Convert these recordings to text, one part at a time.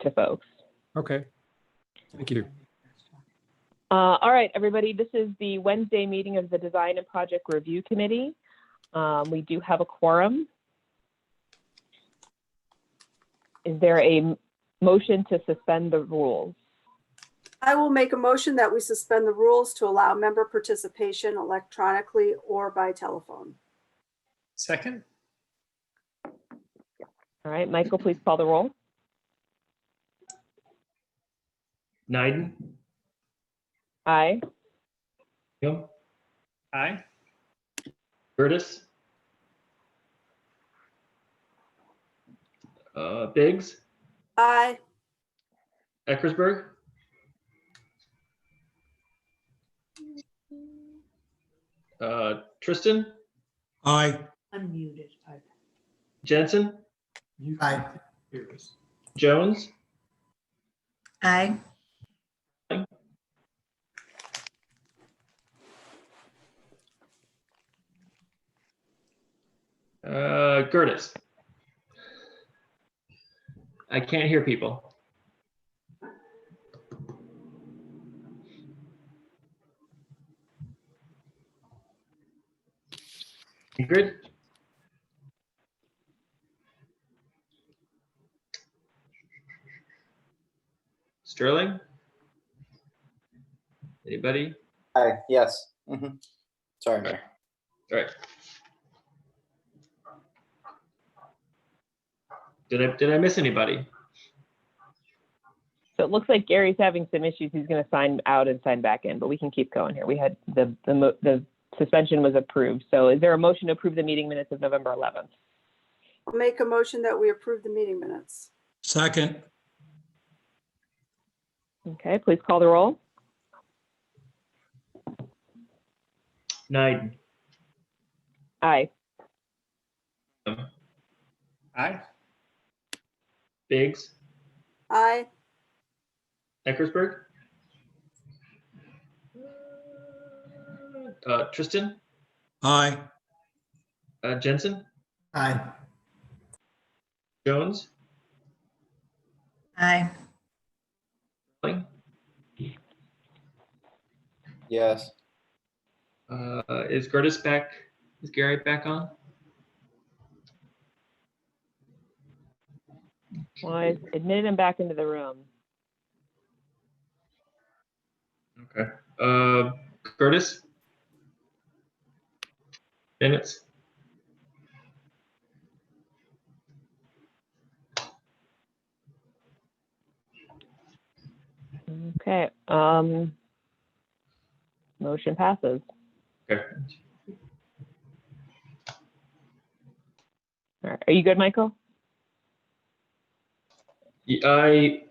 to folks. Okay. Thank you. All right, everybody, this is the Wednesday meeting of the Design and Project Review Committee. We do have a quorum. Is there a motion to suspend the rules? I will make a motion that we suspend the rules to allow member participation electronically or by telephone. Second. All right, Michael, please call the roll. Naiden, Aye. Hingham, Aye. Curtis, Biggs, Aye. Eckersberg, Tristan, Aye. Unmuted. Jensen, Aye. Jones, Aye. Curtis. I can't hear people. Ingrid? Sterling? Anybody? Hi, yes. Sorry, Mayor. All right. Did I miss anybody? So it looks like Gary's having some issues. He's going to sign out and sign back in, but we can keep going here. We had the suspension was approved. So is there a motion to approve the meeting minutes of November 11th? I'll make a motion that we approve the meeting minutes. Second. Okay, please call the roll. Naiden, Aye. Aye. Biggs, Aye. Eckersberg, Tristan, Aye. Jensen, Aye. Jones, Aye. Sterling, Yes. is Curtis back? Is Gary back on? Well, I admitted him back into the room. Okay. Curtis? Minutes? Okay. Motion passes. Okay. All right. Are you good, Michael? I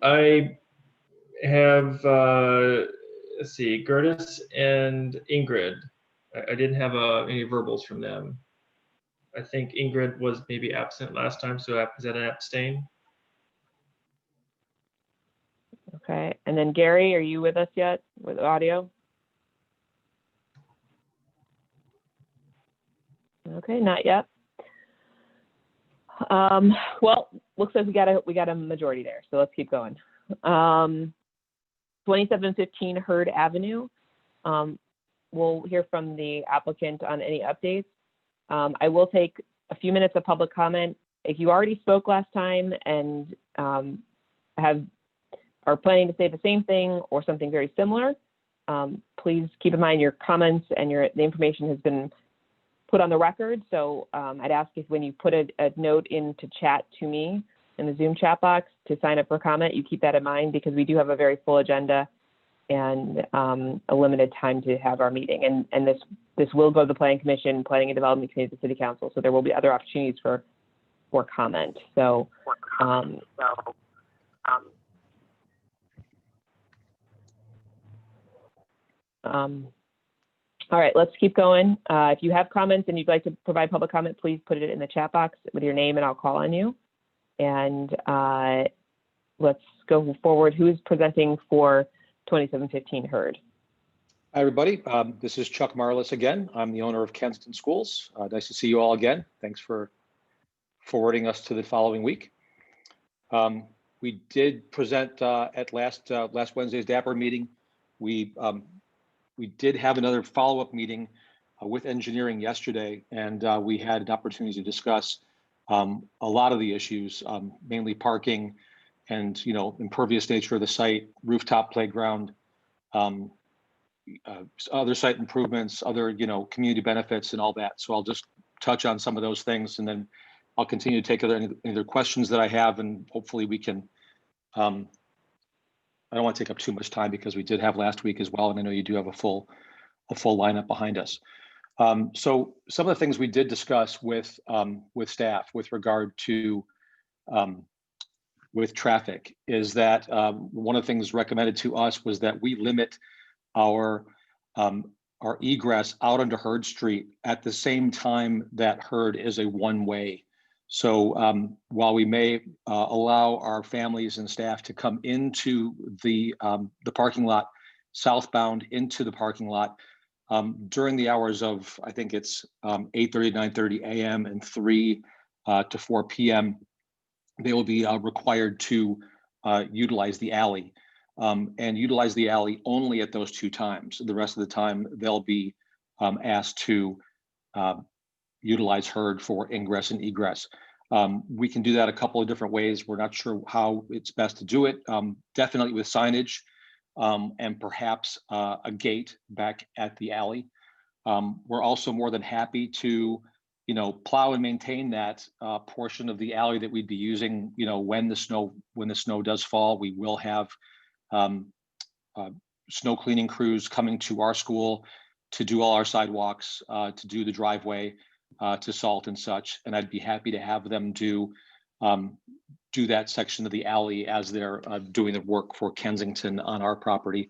have let's see, Gertis and Ingrid. I didn't have any verbals from them. I think Ingrid was maybe absent last time, so is that an abstain? Okay. And then Gary, are you with us yet with audio? Okay, not yet. Well, looks like we got a majority there, so let's keep going. 2715 Hurd Avenue. We'll hear from the applicant on any updates. I will take a few minutes of public comment. If you already spoke last time and are planning to say the same thing or something very similar, please keep in mind your comments and the information has been put on the record. So I'd ask if when you put a note into chat to me in the Zoom chat box to sign up for comment, you keep that in mind because we do have a very full agenda and a limited time to have our meeting. And this will go to the Planning Commission, Planning and Development Committee, the City Council. So there will be other opportunities for comment. So all right, let's keep going. If you have comments and you'd like to provide public comment, please put it in the chat box with your name and I'll call on you. And let's go forward. Who is presenting for 2715 Hurd? Hi, everybody. This is Chuck Marlis again. I'm the owner of Kenston Schools. Nice to see you all again. Thanks for forwarding us to the following week. We did present at last Wednesday's DAPR meeting. We did have another follow-up meeting with engineering yesterday, and we had an opportunity to discuss a lot of the issues, mainly parking and, impervious nature of the site, rooftop playground, other site improvements, other, community benefits and all that. So I'll just touch on some of those things, and then I'll continue to take any other questions that I have, and hopefully we can, I don't want to take up too much time because we did have last week as well, and I know you do have a full lineup behind us. So some of the things we did discuss with staff with regard to with traffic is that one of the things recommended to us was that we limit our egress out onto Hurd Street at the same time that Hurd is a one-way. So while we may allow our families and staff to come into the parking lot southbound into the parking lot during the hours of, I think it's 8:30 to 9:30 a.m. and 3 to 4 p.m., they will be required to utilize the alley and utilize the alley only at those 2 times. The rest of the time, they'll be asked to utilize Hurd for ingress and egress. We can do that a couple of different ways. We're not sure how it's best to do it. Definitely with signage and perhaps a gate back at the alley. We're also more than happy to, plow and maintain that portion of the alley that we'd be using, when the snow does fall. We will have snow cleaning crews coming to our school to do all our sidewalks, to do the driveway, to salt and such. And I'd be happy to have them do that section of the alley as they're doing the work for Kensington on our property.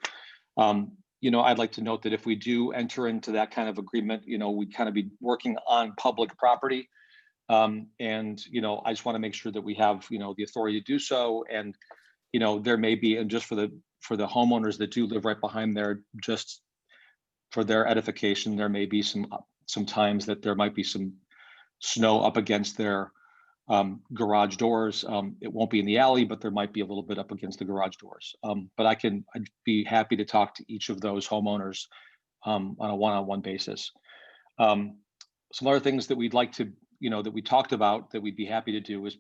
I'd like to note that if we do enter into that kind of agreement, we'd kind of be working on public property. And, I just want to make sure that we have, the authority to do so. And, there may be, and just for the homeowners that do live right behind there, just for their edification, there may be some times that there might be some snow up against their garage doors. It won't be in the alley, but there might be a little bit up against the garage doors. But I'd be happy to talk to each of those homeowners on a one-on-one basis. Some other things that we'd like to, that we talked about that we'd be happy to do is,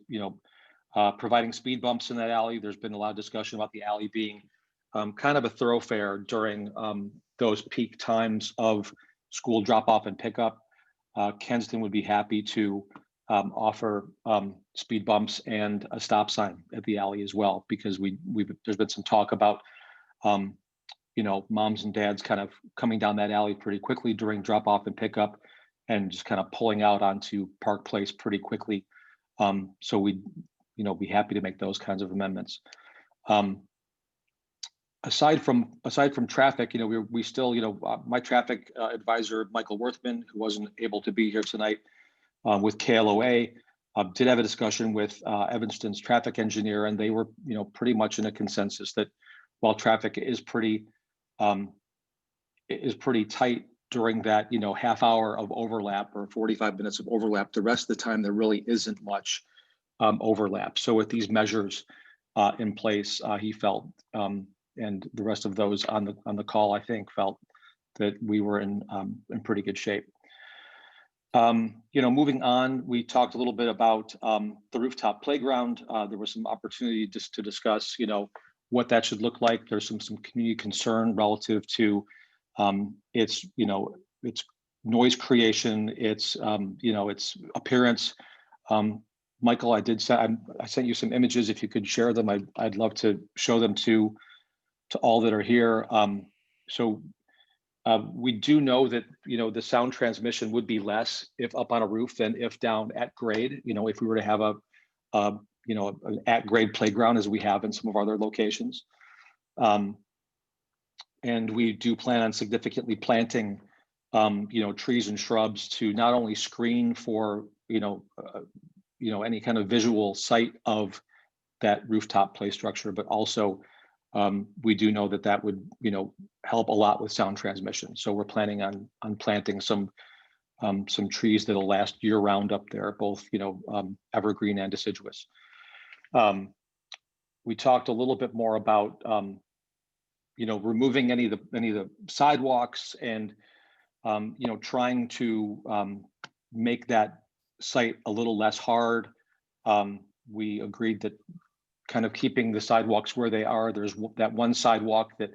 providing speed bumps in that alley. There's been a lot of discussion about the alley being kind of a thoroughfare during those peak times of school drop-off and pickup. Kensington would be happy to offer speed bumps and a stop sign at the alley as well, because there's been some talk about moms and dads kind of coming down that alley pretty quickly during drop off and pickup and just kind of pulling out onto Park Place pretty quickly. So we'd be happy to make those kinds of amendments. Aside from traffic, we still, my traffic advisor, Michael Worthman, who wasn't able to be here tonight, with KLOA, did have a discussion with Evanston's traffic engineer, and they were, pretty much in a consensus that while traffic is pretty tight during that, half hour of overlap or 45 minutes of overlap, the rest of the time there really isn't much overlap. So with these measures in place, he felt, and the rest of those on the call, I think, felt that we were in pretty good shape. Moving on, we talked a little bit about the rooftop playground. There was some opportunity just to discuss, what that should look like. There's some community concern relative to its noise creation, its appearance. Michael, I sent you some images. If you could share them, I'd love to show them to all that are here. We do know that, the sound transmission would be less if up on a roof than if down at grade. If we were to have an at grade playground as we have in some of our other locations. And we do plan on significantly planting, trees and shrubs to not only screen for, any kind of visual sight of that rooftop play structure, but also we do know that would, help a lot with sound transmission. So we're planning on planting some trees that'll last year round up there, both, evergreen and deciduous. We talked a little bit more about, removing any of the sidewalks and, trying to make that site a little less hard. We agreed that kind of keeping the sidewalks where they are. There's that one sidewalk that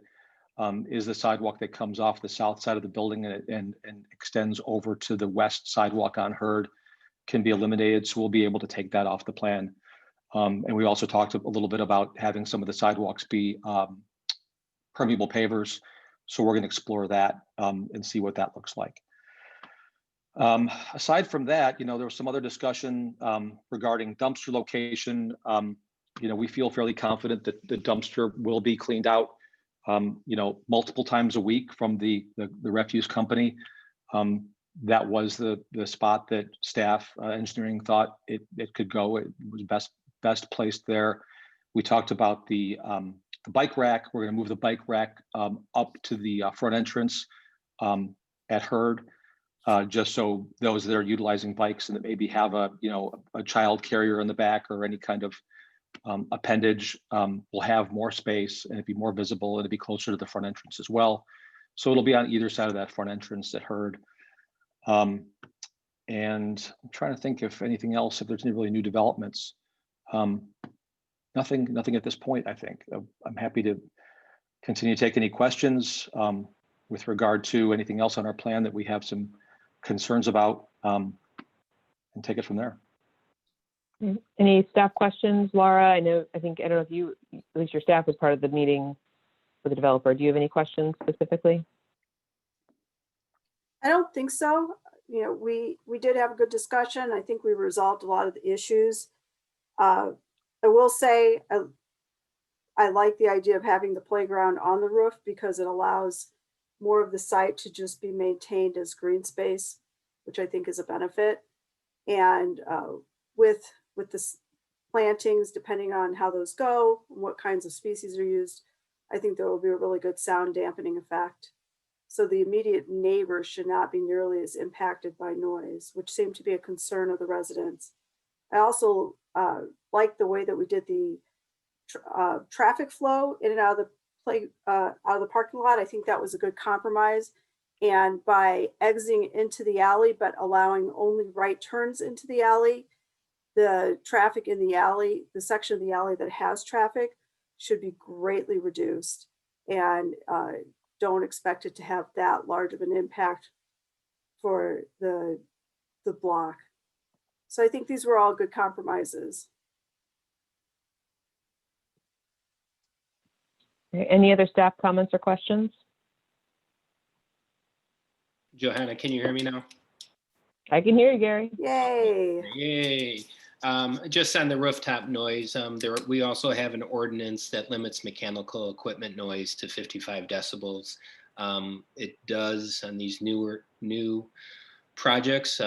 is the sidewalk that comes off the south side of the building and extends over to the west sidewalk on Hurd, can be eliminated. So we'll be able to take that off the plan. And we also talked a little bit about having some of the sidewalks be permeable pavers. So we're going to explore that and see what that looks like. Aside from that, there was some other discussion regarding dumpster location. We feel fairly confident that the dumpster will be cleaned out, multiple times a week from the refuse company. That was the spot that staff engineering thought it could go. It was best placed there. We talked about the bike rack. We're going to move the bike rack up to the front entrance at Hurd, just so those that are utilizing bikes and that maybe have a child carrier in the back or any kind of appendage will have more space and it'd be more visible and it'd be closer to the front entrance as well. So it'll be on either side of that front entrance at Hurd. And I'm trying to think if anything else, if there's any really new developments. Nothing at this point, I think. I'm happy to continue to take any questions with regard to anything else on our plan that we have some concerns about, and take it from there. Any staff questions, Laura? I don't know if you, at least your staff was part of the meeting with the developer. Do you have any questions specifically? I don't think so. We did have a good discussion. I think we resolved a lot of the issues. I will say I like the idea of having the playground on the roof because it allows more of the site to just be maintained as green space, which I think is a benefit. And with the plantings, depending on how those go, and what kinds of species are used, I think there will be a really good sound dampening effect. So the immediate neighbors should not be nearly as impacted by noise, which seemed to be a concern of the residents. I also like the way that we did the traffic flow in and out of the parking lot. I think that was a good compromise. And by exiting into the alley, but allowing only right turns into the alley, the traffic in the alley, the section of the alley that has traffic, should be greatly reduced. And don't expect it to have that large of an impact for the block. So I think these were all good compromises. Any other staff comments or questions? Johanna, can you hear me now? I can hear you, Gary. Yay. Yay. Just on the rooftop noise, we also have an ordinance that limits mechanical equipment noise to 55 decibels. It does on these new projects.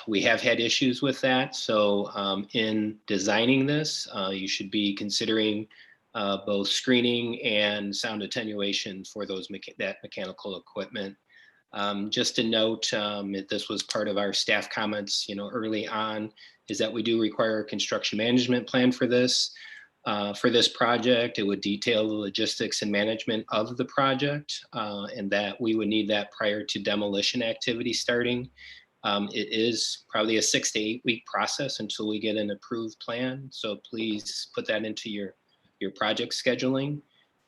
We have had issues with that. So in designing this, you should be considering both screening and sound attenuation for that mechanical equipment. Just to note, this was part of our staff comments, early on, is that we do require a construction management plan for this project. It would detail the logistics and management of the project, and that we would need that prior to demolition activity starting. It is probably a 6 to 8 week process until we get an approved plan. So please put that into your project scheduling.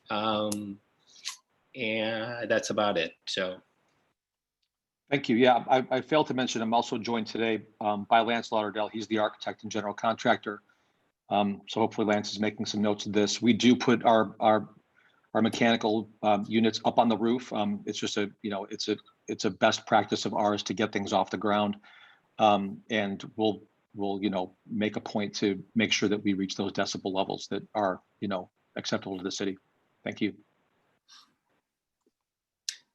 And that's about it. So. Thank you. Yeah, I failed to mention, I'm also joined today by Lance Lauderdale. He's the architect and general contractor. So hopefully Lance is making some notes of this. We do put our mechanical units up on the roof. It's just it's a best practice of ours to get things off the ground. And we'll make a point to make sure that we reach those decibel levels that are, acceptable to the city. Thank you.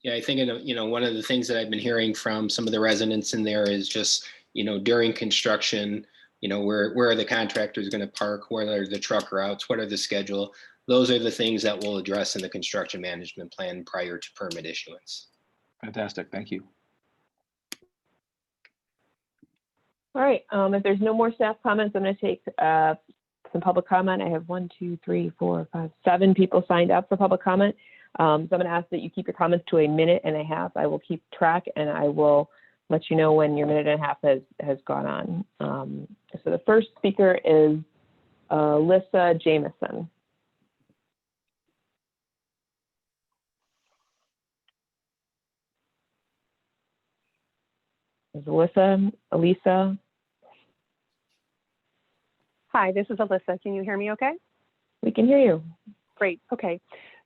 Yeah, I think, one of the things that I've been hearing from some of the residents in there is just, during construction, where are the contractors going to park? Where are the truck routes? What are the schedule? Those are the things that we'll address in the construction management plan prior to permit issuance. Fantastic. Thank you. All right. If there's no more staff comments, I'm going to take some public comment. I have 1, 2, 3, 4, 5, 7 people signed up for public comment. So I'm going to ask that you keep your comments to 1.5 minutes. I will keep track, and I will let you know when your 1.5 minutes has gone on. So the first speaker is Alyssa Jameson. Is Elisa? Hi, this is Alyssa. Can you hear me okay? We can hear you. Great. Okay.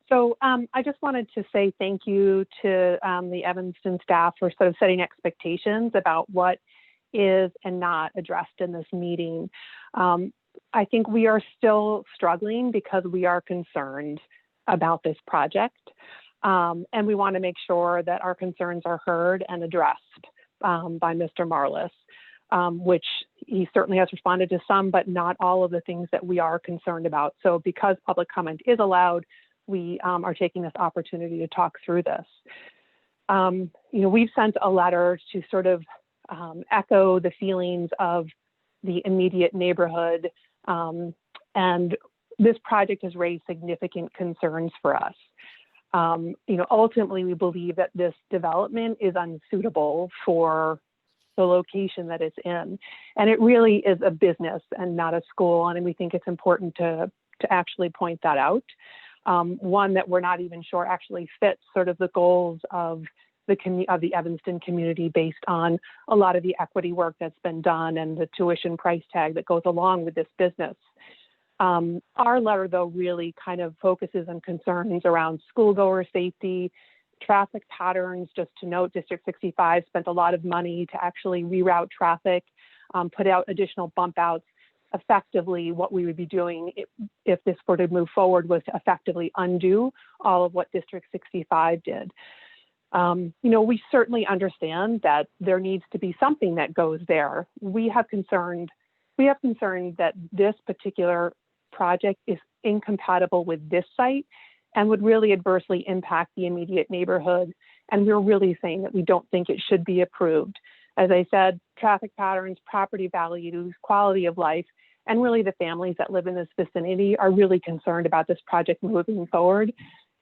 So I just wanted to say thank you to the Evanston staff for sort of setting expectations about what is and not addressed in this meeting. I think we are still struggling because we are concerned about this project. And we want to make sure that our concerns are heard and addressed by Mr. Marlis, which he certainly has responded to some, but not all of the things that we are concerned about. So because public comment is allowed, we are taking this opportunity to talk through this. We've sent a letter to sort of echo the feelings of the immediate neighborhood, and this project has raised significant concerns for us. Ultimately, we believe that this development is unsuitable for the location that it's in. And it really is a business and not a school. And we think it's important to actually point that out. One that we're not even sure actually fits sort of the goals of the Evanston community based on a lot of the equity work that's been done and the tuition price tag that goes along with this business. Our letter, though, really kind of focuses on concerns around schoolgoer safety, traffic patterns. Just to note, District 65 spent a lot of money to actually reroute traffic, put out additional bump outs. Effectively, what we would be doing if this were to move forward was to effectively undo all of what District 65 did. We certainly understand that there needs to be something that goes there. We have concern that this particular project is incompatible with this site and would really adversely impact the immediate neighborhood. And we're really saying that we don't think it should be approved. As I said, traffic patterns, property values, quality of life, and really the families that live in this vicinity are really concerned about this project moving forward,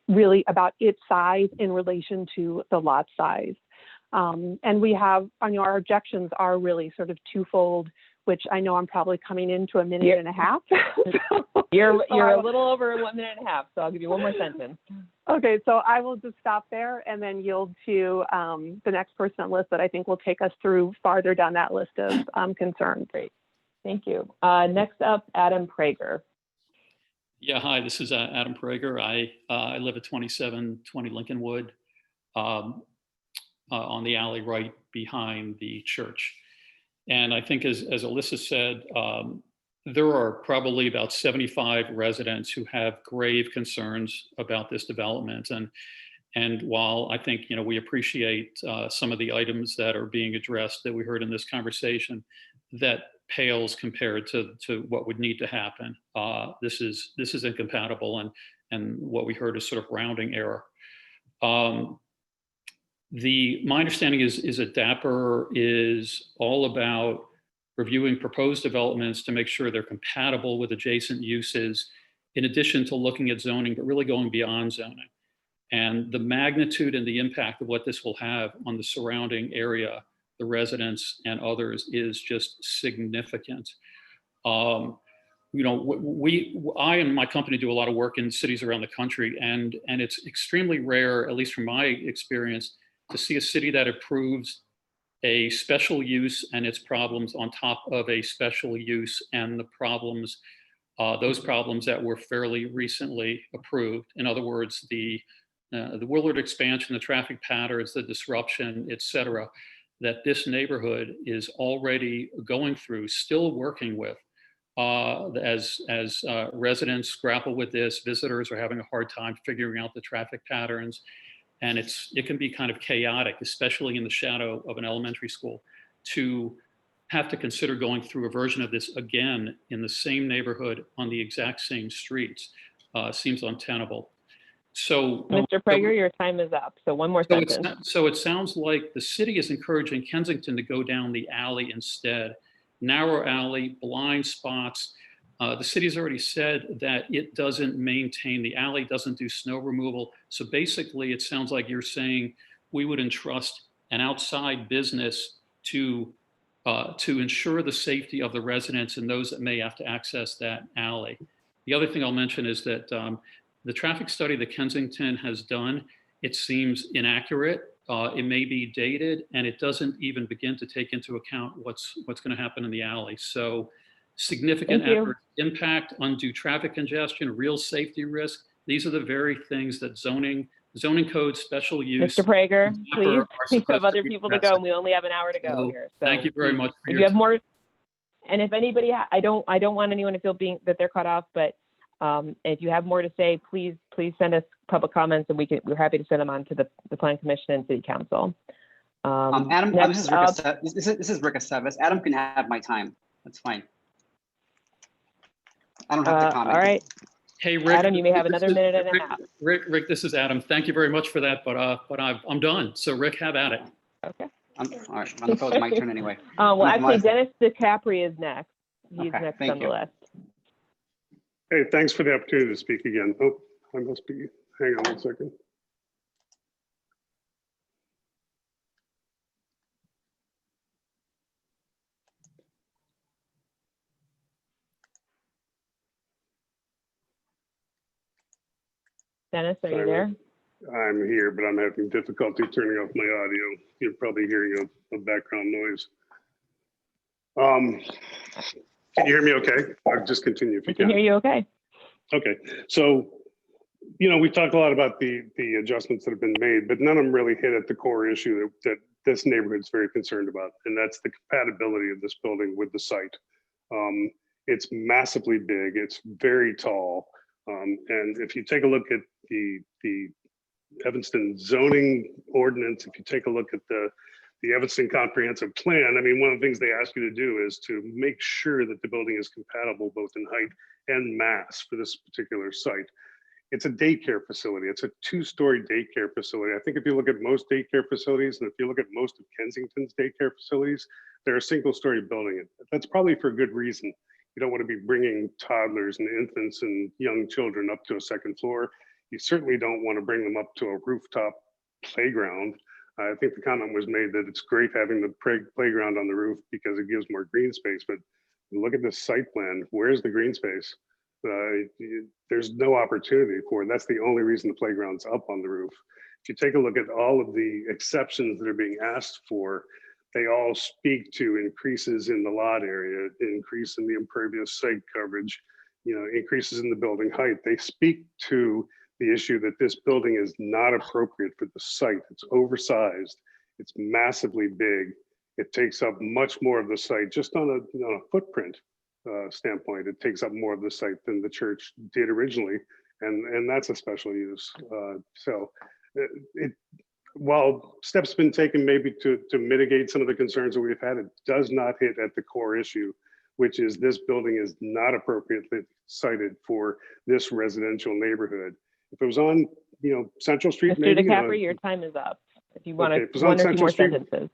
really about its size in relation to the lot size. And we have, our objections are really sort of twofold, which I know I'm probably coming into 1.5 minutes. You're a little over 1.5 minutes, so I'll give you one more sentence. Okay, so I will just stop there and then yield to the next person on the list that I think will take us through farther down that list of concerns. Great, thank you. Next up, Adam Prager. Yeah, hi, this is Adam Prager. I live at 2720 Lincolnwood on the alley right behind the church. And I think as Alyssa said, there are probably about 75 residents who have grave concerns about this development. And while I think, we appreciate some of the items that are being addressed that we heard in this conversation, that pales compared to what would need to happen. This is incompatible, and what we heard is sort of rounding error. My understanding is that DAPR is all about reviewing proposed developments to make sure they're compatible with adjacent uses, in addition to looking at zoning, but really going beyond zoning. And the magnitude and the impact of what this will have on the surrounding area, the residents and others, is just significant. I and my company do a lot of work in cities around the country, and it's extremely rare, at least from my experience, to see a city that approves a special use and its problems on top of a special use and the problems, those problems that were fairly recently approved. In other words, the Willard expansion, the traffic patterns, the disruption, et cetera, that this neighborhood is already going through, still working with. As residents grapple with this, visitors are having a hard time figuring out the traffic patterns. And it can be kind of chaotic, especially in the shadow of an elementary school, to have to consider going through a version of this again in the same neighborhood on the exact same streets. Seems untenable. So, Mr. Prager, your time is up. So one more sentence. So it sounds like the city is encouraging Kensington to go down the alley instead. Narrow alley, blind spots, The city's already said that it doesn't maintain the alley, doesn't do snow removal. So basically, it sounds like you're saying we would entrust an outside business to ensure the safety of the residents and those that may have to access that alley. The other thing I'll mention is that the traffic study that Kensington has done, it seems inaccurate. It may be dated, and it doesn't even begin to take into account what's going to happen in the alley. So significant Thank you. adverse impact, undue traffic congestion, real safety risk. These are the very things that zoning code, special use. Mr. Prager, and please, are we supposed have to other be people to addressed. go, and we only have an hour to go So, here. So thank you very much for if your you have time. more, and if anybody, I don't want anyone to feel that they're cut off, but if you have more to say, please send us public comments, and we're happy to send them on to the Planning Commission and City Council. Adam, next this is up- this is Rick Aceves. Adam can have my time. That's fine. I don't have to comment. All right, Hey, Rick. Adam, you may have this another is- minute and a Rick, half. Rick, this is Adam. Thank you very much for that, but I'm done. So Rick, have at it. Okay. All right, I thought it was my turn anyway. Well, My- actually, Dennis DiCapri is next. He's Okay, next thank on the you. list. Hey, thanks for the opportunity to speak again. Oh, I must be, hang on one second. Dennis, are you Sorry, there? I'm here, but I'm having difficulty turning off my audio. You're probably hearing a background noise. Can you hear me okay? I'll just continue if We you can can. hear you okay. Okay, so, we talked a lot about the adjustments that have been made, but none of them really hit at the core issue that this neighborhood's very concerned about, and that's the compatibility of this building with the site. It's massively big, it's very tall, and if you take a look at the Evanston zoning ordinance, if you take a look at the Evanston comprehensive plan, I mean, one of the things they ask you to do is to make sure that the building is compatible both in height and mass for this particular site. It's a daycare facility. It's a 2-story daycare facility. I think if you look at most daycare facilities, and if you look at most of Kensington's daycare facilities, they're a 1-story building. That's probably for good reason. You don't want to be bringing toddlers and infants and young children up to a 2nd floor. You certainly don't want to bring them up to a rooftop playground. I think the comment was made that it's great having the playground on the roof because it gives more green space, but look at this site plan. Where's the green space? There's no opportunity for it. That's the only reason the playground's up on the roof. If you take a look at all of the exceptions that are being asked for, they all speak to increases in the lot area, increase in the impervious site coverage, increases in the building height. They speak to the issue that this building is not appropriate for the site. It's oversized. It's massively big. It takes up much more of the site just on a footprint standpoint. It takes up more of the site than the church did originally, and that's a special use. While steps have been taken maybe to mitigate some of the concerns that we've had, it does not hit at the core issue, which is this building is not appropriately sited for this residential neighborhood. If it was on, Central Street, Mr. maybe. DiCapri, your time is up. If you want Okay, if it to, was on one or two Central more Street- sentences.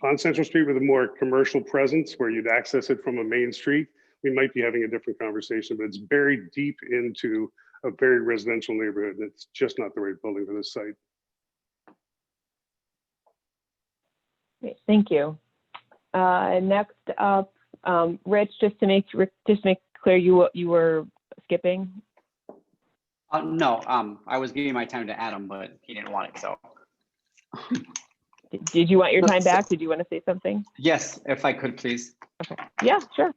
On Central Street with a more commercial presence where you'd access it from a main street, we might be having a different conversation, but it's buried deep into a very residential neighborhood. And it's just not the right building for this site. Great, thank you. Next up, Rich, just to make clear, you were skipping. No, I was giving my time to Adam, but he didn't want it, so. Did you want your time back? Did you want to say something? Yes, if I could, please. Okay. Yeah, sure.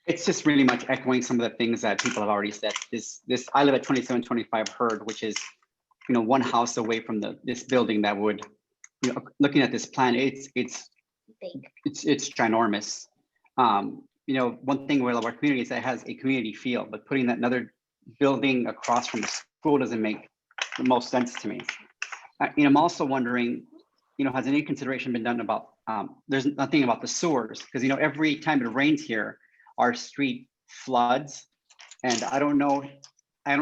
It's just really much echoing some of the things that people have already said. I live at 2725 Hurd, which is, one house away from this building that would, looking at this plan, it's ginormous. One thing with our community is that it has a community feel, but putting that another building across from the school doesn't make the most sense to me. I'm also wondering, has any consideration been done about, there's nothing about the sewers, because, every time it rains here, our street floods. And I don't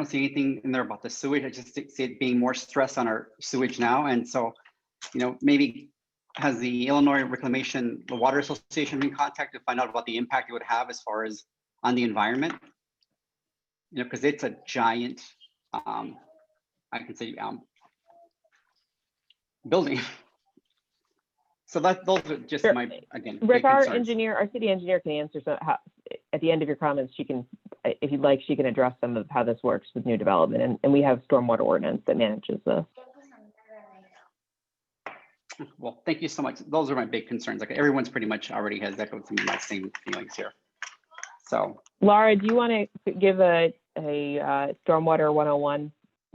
see anything in there about the sewage. I just see it being more stress on our sewage now. And so, maybe has the Illinois Reclamation, the Water Association been contacted to find out about the impact it would have as far as on the environment. You know, because it's a giant, I can say, building. So those are just Sure. my, again, Rick, big our concerns. engineer, our city engineer can answer. So at the end of your comments, she can, if you'd like, she can address some of how this works with new development. And we have stormwater ordinance that manages this. Well, thank you so much. Those are my big concerns. Like everyone's pretty much already has echoed some of my same feelings here. So, Laura, do you want to give a stormwater 101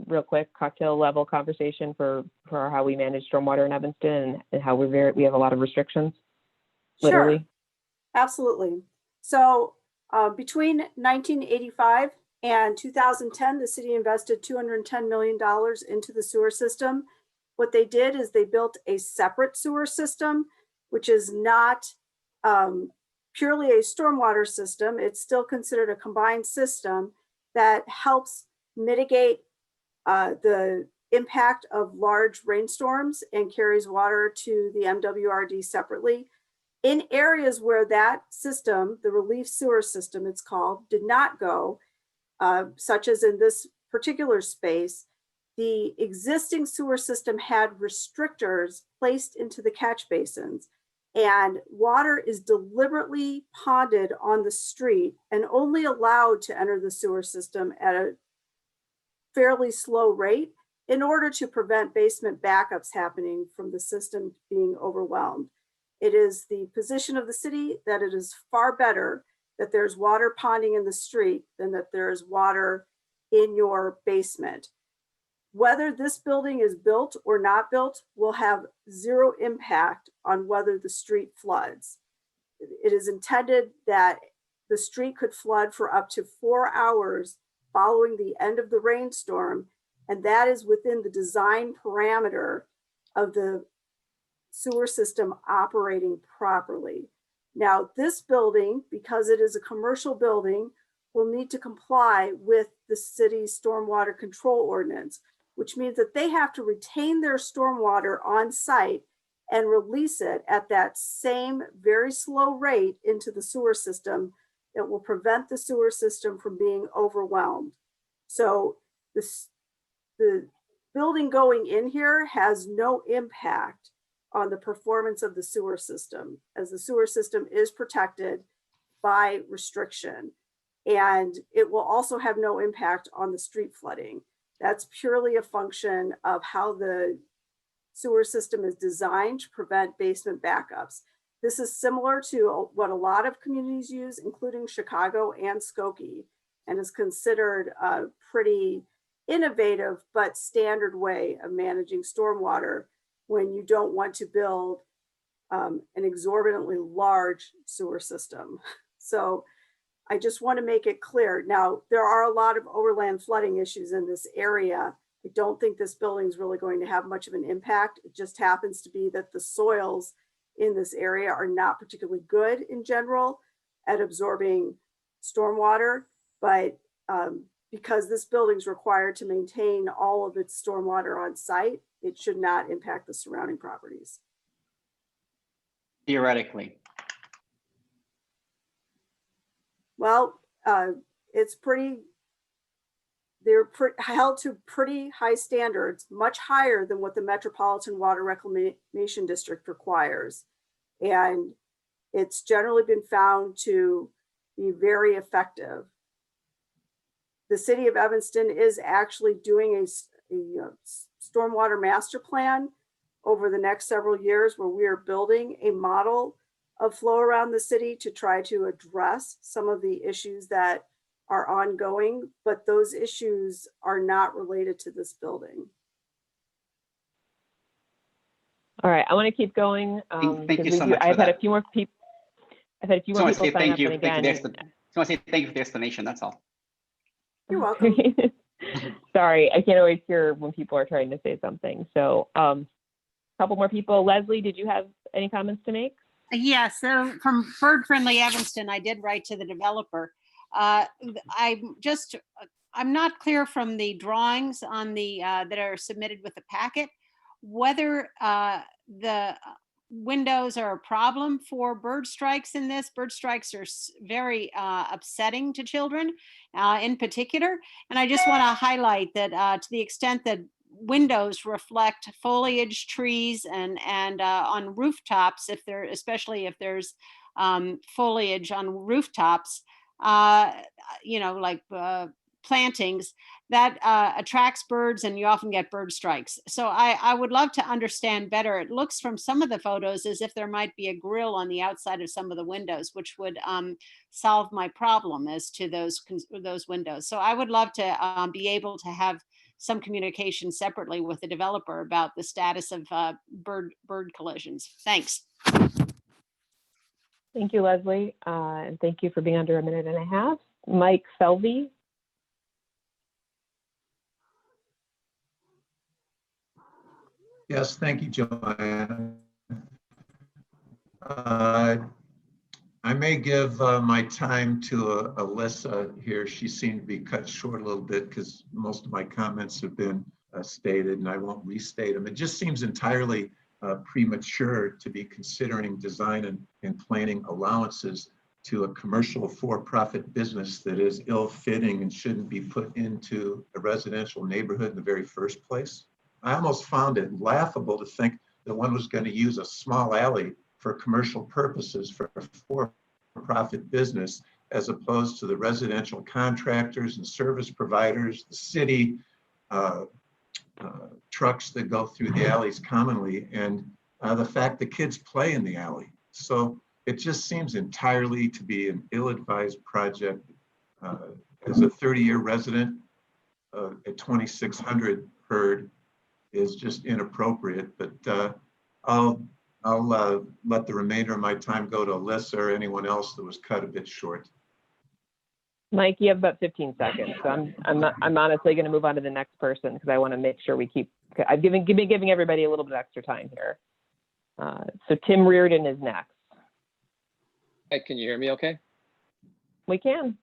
real quick cocktail level conversation for how we manage stormwater in Evanston and how we have a lot of restrictions? Literally. Sure, absolutely. So between 1985 and 2010, the city invested $210 million into the sewer system. What they did is they built a separate sewer system, which is not purely a stormwater system. It's still considered a combined system that helps mitigate the impact of large rainstorms and carries water to the MWRD separately. In areas where that system, the relief sewer system it's called, did not go, such as in this particular space, the existing sewer system had restrictors placed into the catch basins, and water is deliberately ponded on the street and only allowed to enter the sewer system at a fairly slow rate in order to prevent basement backups happening from the system being overwhelmed. It is the position of the city that it is far better that there's water ponding in the street than that there's water in your basement. Whether this building is built or not built will have zero impact on whether the street floods. It is intended that the street could flood for up to 4 hours following the end of the rainstorm, and that is within the design parameter of the sewer system operating properly. Now, this building, because it is a commercial building, will need to comply with the city's stormwater control ordinance, which means that they have to retain their stormwater on site and release it at that same very slow rate into the sewer system that will prevent the sewer system from being overwhelmed. So the building going in here has no impact on the performance of the sewer system, as the sewer system is protected by restriction. And it will also have no impact on the street flooding. That's purely a function of how the sewer system is designed to prevent basement backups. This is similar to what a lot of communities use, including Chicago and Skokie, and is considered a pretty innovative but standard way of managing stormwater when you don't want to build an exorbitantly large sewer system. So I just want to make it clear. Now, there are a lot of overland flooding issues in this area. I don't think this building is really going to have much of an impact. It just happens to be that the soils in this area are not particularly good in general at absorbing stormwater, but because this building is required to maintain all of its stormwater on site, it should not impact the surrounding properties. theoretically. Well, it's pretty, they're held to pretty high standards, much higher than what the Metropolitan Water Reclamation District requires. And it's generally been found to be very effective. The city of Evanston is actually doing a stormwater master plan over the next several years, where we are building a model of flow around the city to try to address some of the issues that are ongoing, but those issues are not related to this building. All right, I want to keep going. Thank you so much. I've had a few more people. I've had a few more people sign up, and again, I just want to say thank you for the explanation. That's all. You're welcome. Sorry, I can't always hear when people are trying to say something. So a couple more people. Leslie, did you have any comments to make? Yeah, so from Bird Friendly Evanston, I did write to the developer. I'm not clear from the drawings on the that are submitted with the packet whether the windows are a problem for bird strikes in this. Bird strikes are very upsetting to children in particular. And I just want to highlight that to the extent that windows reflect foliage, trees, and on rooftops, especially if there's foliage on rooftops, like plantings, that attracts birds, and you often get bird strikes. So I would love to understand better. It looks from some of the photos as if there might be a grill on the outside of some of the windows, which would solve my problem as to those windows. So I would love to be able to have some communication separately with the developer about the status of bird collisions. Thanks. Thank you, Leslie, and thank you for being under a minute and a half. Mike Selvey. Yes, thank you, Joanne. I may give my time to Alyssa here. She seemed to be cut short a little bit because most of my comments have been stated, and I won't restate them. It just seems entirely premature to be considering design and planning allowances to a commercial for-profit business that is ill-fitting and shouldn't be put into a residential neighborhood in the very first place. I almost found it laughable to think that one was going to use a small alley for commercial purposes for a for-profit business, as opposed to the residential contractors and service providers, the city, trucks that go through the alleys commonly, and the fact that kids play in the alley. So it just seems entirely to be an ill-advised project. As a 30-year resident, at 2600 Hurd is just inappropriate, but I'll let the remainder of my time go to Alyssa or anyone else that was cut a bit short. Mike, you have about 15 seconds. So I'm honestly going to move on to the next person because I want to make sure we keep. I've been giving everybody a little bit of extra time here. So Tim Reardon is next. Hey, can you hear me okay? We can.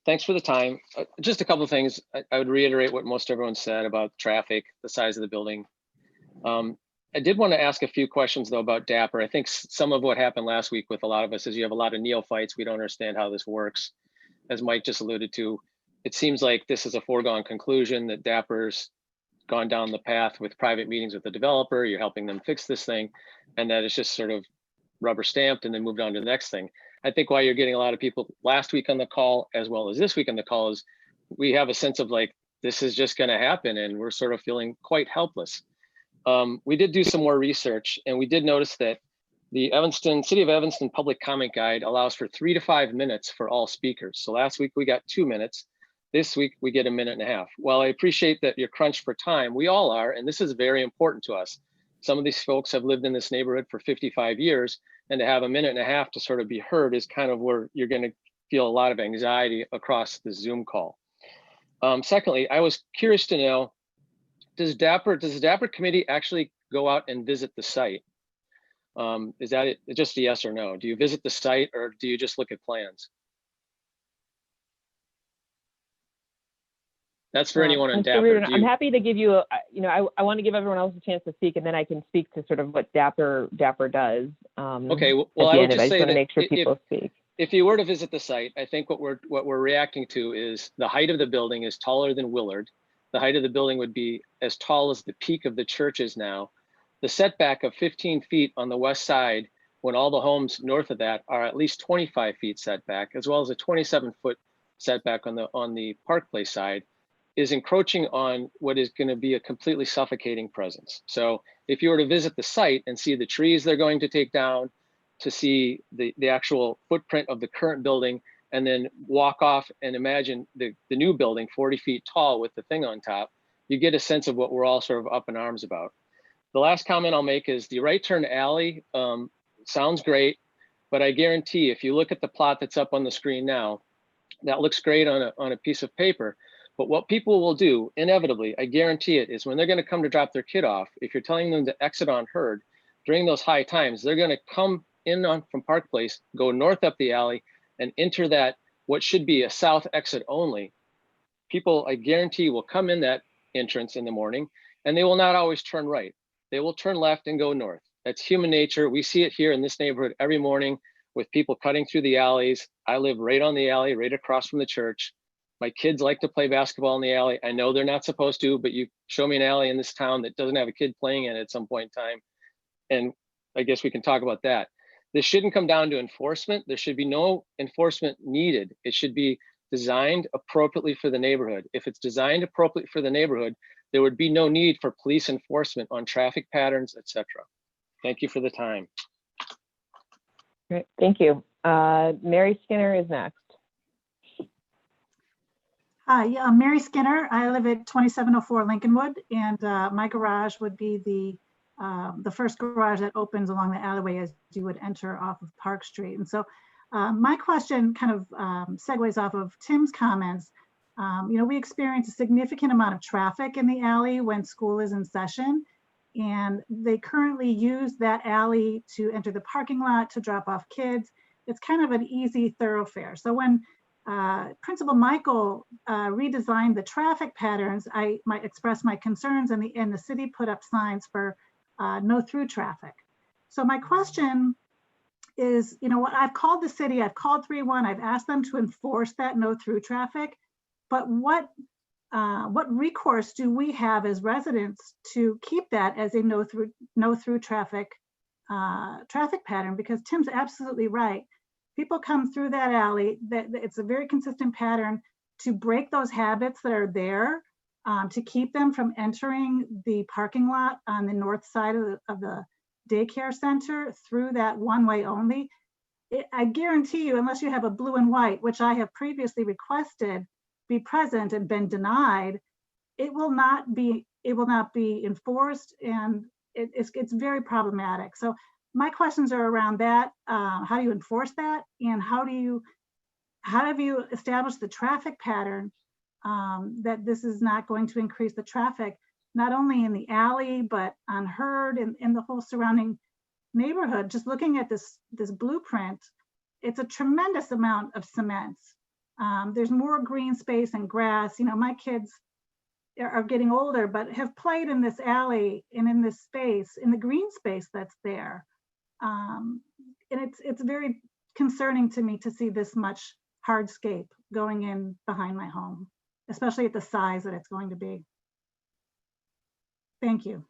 Thanks for the time. Just a couple of things. I would reiterate what most everyone said about traffic, the size of the building. I did want to ask a few questions though about Dapper. I think some of what happened last week with a lot of us is you have a lot of neophytes. We don't understand how this works. As Mike just alluded to, it seems like this is a foregone conclusion that Dapper's gone down the path with private meetings with the developer. You're helping them fix this thing, and that it's just sort of rubber stamped and then moved on to the next thing. I think why you're getting a lot of people last week on the call as well as this week on the call is we have a sense of like, this is just going to happen, and we're sort of feeling quite helpless. We did do some more research, and we did notice that the City of Evanston Public Comment Guide allows for 3 to 5 minutes for all speakers. So last week we got 2 minutes. This week we get a minute and a half. While I appreciate that you're crunched for time, we all are, and this is very important to us. Some of these folks have lived in this neighborhood for 55 years, and to have a minute and a half to sort of be heard is kind of where you're going to feel a lot of anxiety across the Zoom call. Secondly, I was curious to know, does the Dapper committee actually go out and visit the site? Is that it? Just a yes or no? Do you visit the site, or do you just look at plans? That's for anyone on Dapper. I'm happy to give you I want to give everyone else a chance to speak, and then I can speak to sort of what Dapper does. Okay, well, I would just say that make sure people speak. If you were to visit the site, I think what we're reacting to is the height of the building is taller than Willard. The height of the building would be as tall as the peak of the church is now. The setback of 15 feet on the west side, when all the homes north of that are at least 25 feet setback, as well as a 27-foot setback on the Park Place side, is encroaching on what is going to be a completely suffocating presence. So if you were to visit the site and see the trees they're going to take down, to see the actual footprint of the current building, and then walk off and imagine the new building 40 feet tall with the thing on top, you get a sense of what we're all sort of up in arms about. The last comment I'll make is the right turn alley sounds great, but I guarantee if you look at the plot that's up on the screen now, that looks great on a piece of paper. But what people will do, inevitably, I guarantee it, is when they're going to come to drop their kid off, if you're telling them to exit on Hurd during those high times, they're going to come in from Park Place, go north up the alley, and enter that what should be a south exit only. People, I guarantee, will come in that entrance in the morning, and they will not always turn right. They will turn left and go north. That's human nature. We see it here in this neighborhood every morning with people cutting through the alleys. I live right on the alley, right across from the church. My kids like to play basketball in the alley. I know they're not supposed to, but you show me an alley in this town that doesn't have a kid playing in it at some point in time, and I guess we can talk about that. This shouldn't come down to enforcement. There should be no enforcement needed. It should be designed appropriately for the neighborhood. If it's designed appropriately for the neighborhood, there would be no need for police enforcement on traffic patterns, etc. Thank you for the time. Great, thank you. Mary Skinner is next. Hi, I'm Mary Skinner. I live at 2704 Lincolnwood, and my garage would be the first garage that opens along the alleyway as you would enter off of Park Street. And so my question kind of segues off of Tim's comments. You know, we experience a significant amount of traffic in the alley when school is in session, and they currently use that alley to enter the parking lot to drop off kids. It's kind of an easy thoroughfare. So when Principal Michael redesigned the traffic patterns, I might express my concerns, and the city put up signs for no through traffic. So my question is, you know what, I've called the city, I've called 311, I've asked them to enforce that no through traffic, but what recourse do we have as residents to keep that as a no through traffic pattern? Because Tim's absolutely right. People come through that alley, that it's a very consistent pattern to break those habits that are there, to keep them from entering the parking lot on the north side of the daycare center through that one way only. I guarantee you, unless you have a blue and white, which I have previously requested be present and been denied, it will not be enforced, and it's very problematic. So my questions are around that. How do you enforce that, and how have you established the traffic pattern that this is not going to increase the traffic, not only in the alley, but on Hurd and in the whole surrounding neighborhood? Just looking at this blueprint, it's a tremendous amount of cement. There's more green space and grass. You know, my kids are getting older, but have played in this alley and in this space, in the green space that's there. And it's very concerning to me to see this much hardscape going in behind my home, especially at the size that it's going to be. Thank you.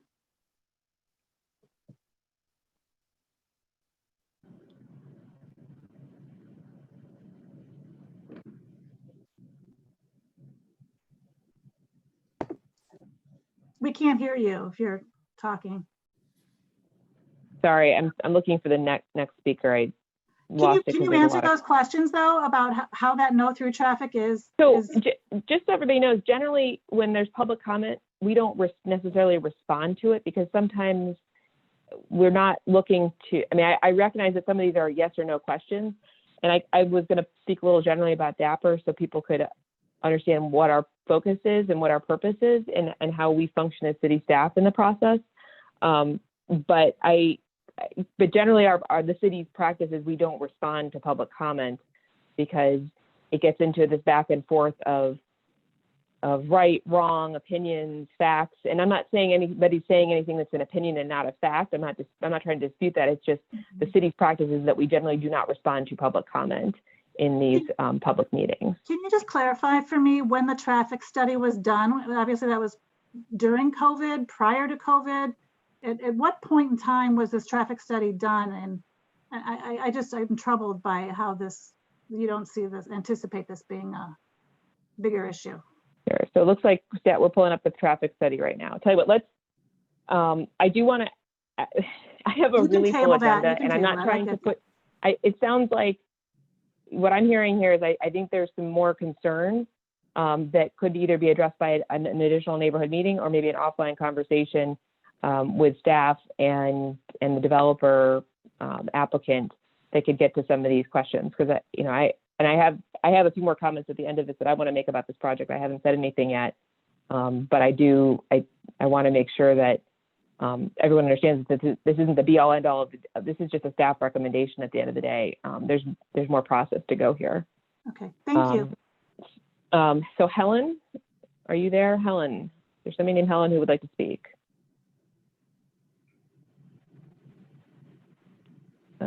We can't hear you if you're talking. Sorry, I'm looking for the next speaker. I lost it. Can you answer those questions though about how that no through traffic is? So just so everybody knows, generally when there's public comment, we don't necessarily respond to it, because sometimes we're not looking to, I mean, I recognize that some of these are yes or no questions. And I was going to speak a little generally about Dapper so people could understand what our focus is and what our purpose is, and how we function as city staff in the process. But generally the city's practice is we don't respond to public comment, because it gets into this back and forth of right, wrong, opinions, facts. And I'm not saying anybody's saying anything that's an opinion and not a fact. I'm not trying to dispute that. It's just the city's practice is that we generally do not respond to public comment in these public meetings. Can you just clarify for me when the traffic study was done? Obviously that was during COVID, prior to COVID. At what point in time was this traffic study done? And I'm troubled by how you don't anticipate this being a bigger issue. Sure. So it looks like that we're pulling up the traffic study right now. I'll tell you what, I do want to, I have a really full agenda, and I'm not trying to put, it sounds like what I'm hearing here is I think there's some more concern that could either be addressed by an additional neighborhood meeting, or maybe an offline conversation with staff and the developer applicant that could get to some of these questions. Because I have a few more comments at the end of this that I want to make about this project. I haven't said anything yet, but I want to make sure that everyone understands that this isn't the be all end all of this is just a staff recommendation at the end of the day. There's more process to go here. Okay, thank you. So Helen, are you there? Helen, there's somebody named Helen who would like to speak.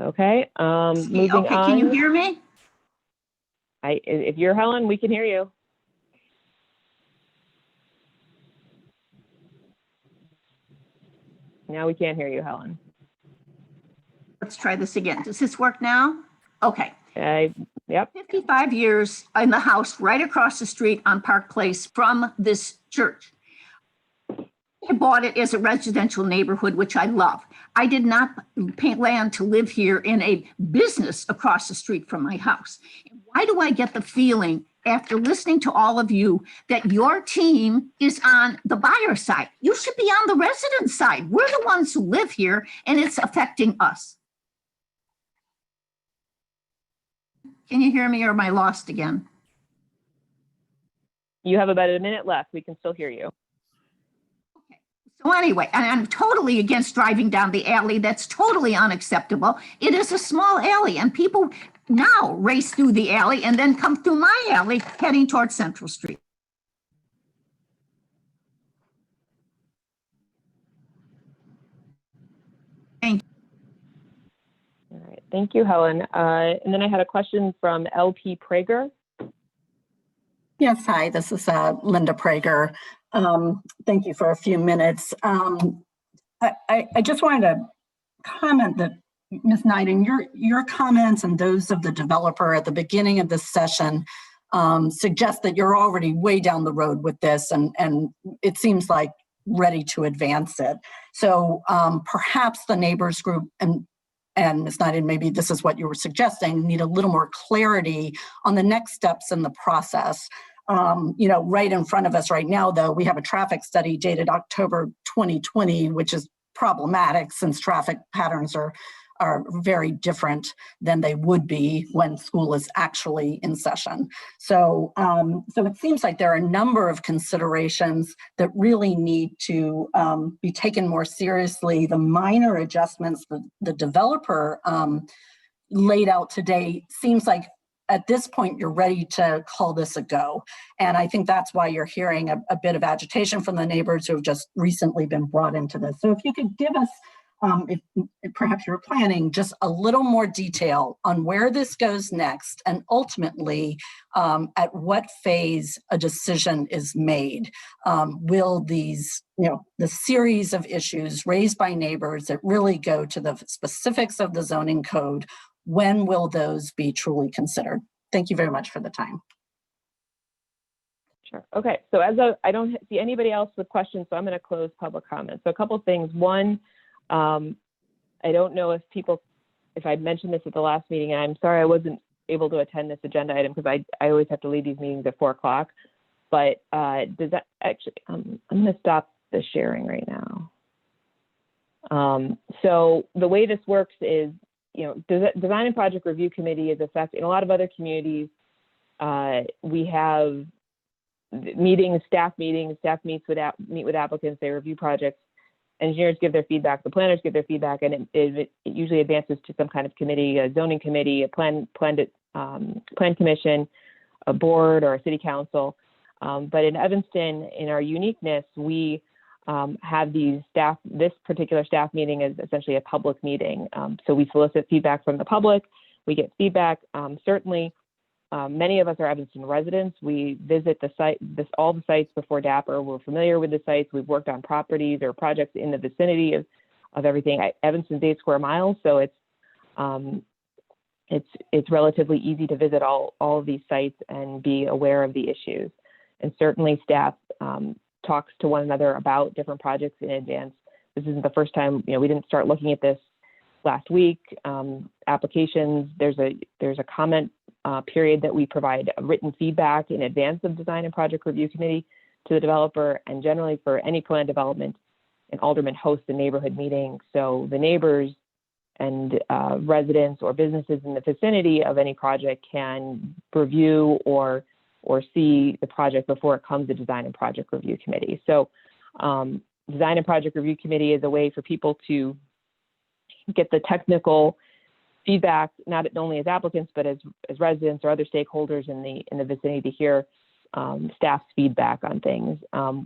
Okay, moving Okay, on. can you hear me? If you're Helen, we can hear you. Now we can't hear you, Helen. Let's try this again. Does this work now? Okay. Yep. 55 years in the house right across the street on Park Place from this church. I bought it as a residential neighborhood, which I love. I did not pay land to live here in a business across the street from my house. Why do I get the feeling after listening to all of you that your team is on the buyer side? You should be on the resident side. We're the ones who live here and it's affecting us. Can you hear me or am I lost again? You have about a minute left. We can still hear you. So anyway, and I'm totally against driving down the alley. That's totally unacceptable. It is a small alley and people now race through the alley and then come through my alley heading towards Central Street. Thank you. All right, thank you, Helen. And then I had a question from LP Prager. Yes, hi, this is Linda Prager. Thank you for a few minutes. I just wanted to comment that, Ms. Knighton, your comments and those of the developer at the beginning of this session suggest that you're already way down the road with this and it seems like ready to advance it. So perhaps the neighbors group and Ms. Knighton, maybe this is what you were suggesting, need a little more clarity on the next steps in the process. You know, right in front of us right now, though, we have a traffic study dated October 2020, which is problematic since traffic patterns are very different than they would be when school is actually in session. So, so it seems like there are a number of considerations that really need to be taken more seriously. The minor adjustments the developer laid out today seems like at this point, you're ready to call this a go. And I think that's why you're hearing a bit of agitation from the neighbors who have just recently been brought into this. So if you could give us, if perhaps you're planning, just a little more detail on where this goes next and ultimately at what phase a decision is made. Will these, you know, the series of issues raised by neighbors that really go to the specifics of the zoning code, when will those be truly considered? Thank you very much for the time. Sure. Okay. So I don't see anybody else with questions, so I'm going to close public comment. So a couple of things. One, I don't know if I mentioned this at the last meeting, and I'm sorry I wasn't able to attend this agenda item because I always have to leave these meetings at 4 o'clock. But does that actually? I'm going to stop the sharing right now. So the way this works is, you know, Design and Project Review Committee is effective. In a lot of other communities, we have meetings, staff meets with applicants, they review projects, engineers give their feedback, the planners give their feedback, and it usually advances to some kind of committee, a zoning committee, a plan commission, a board, or a city council. But in Evanston, in our uniqueness, we have this particular staff meeting is essentially a public meeting. So we solicit feedback from the public, we get feedback. Certainly, many of us are Evanston residents. We visit the site, all the sites before DAPR. We're familiar with the sites. We've worked on properties or projects in the vicinity of everything. Evanston's 8 square miles, so it's relatively easy to visit all of these sites and be aware of the issues. And certainly staff talks to one another about different projects in advance. This isn't the first time, you know, we didn't start looking at this last week. Applications, there's a comment period that we provide written feedback in advance of Design and Project Review Committee to the developer, and generally for any plan development, an alderman hosts a neighborhood meeting. So the neighbors and residents or businesses in the vicinity of any project can review or see the project before it comes to Design and Project Review Committee. So Design and Project Review Committee is a way for people to get the technical feedback, not only as applicants, but as residents or other stakeholders in the vicinity to hear staff's feedback on things.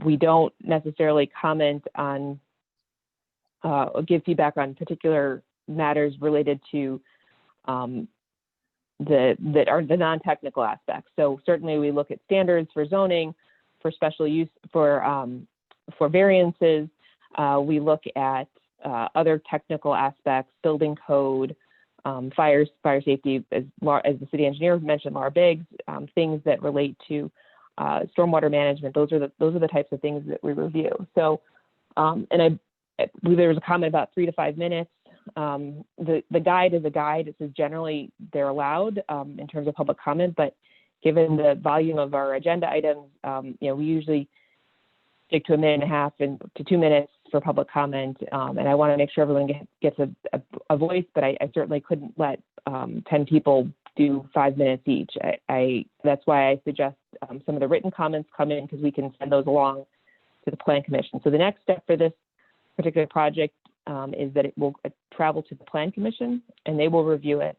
We don't necessarily comment on or give feedback on particular matters related to that are the non-technical aspects. So certainly we look at standards for zoning, for special use, for variances. We look at other technical aspects, building code, fire safety, as the city engineer mentioned, Laura Biggs, things that relate to stormwater management. Those are the types of things that we review. So, and I believe there was a comment about 3 to 5 minutes. The guide is a guide. It says generally they're allowed in terms of public comment, but given the volume of our agenda items, we usually stick to 1.5 minutes and to 2 minutes for public comment. And I want to make sure everyone gets a voice, but I certainly couldn't let 10 people do 5 minutes each. That's why I suggest some of the written comments come in, because we can send those along to the Plan Commission. So the next step for this particular project is that it will travel to the Plan Commission and they will review it.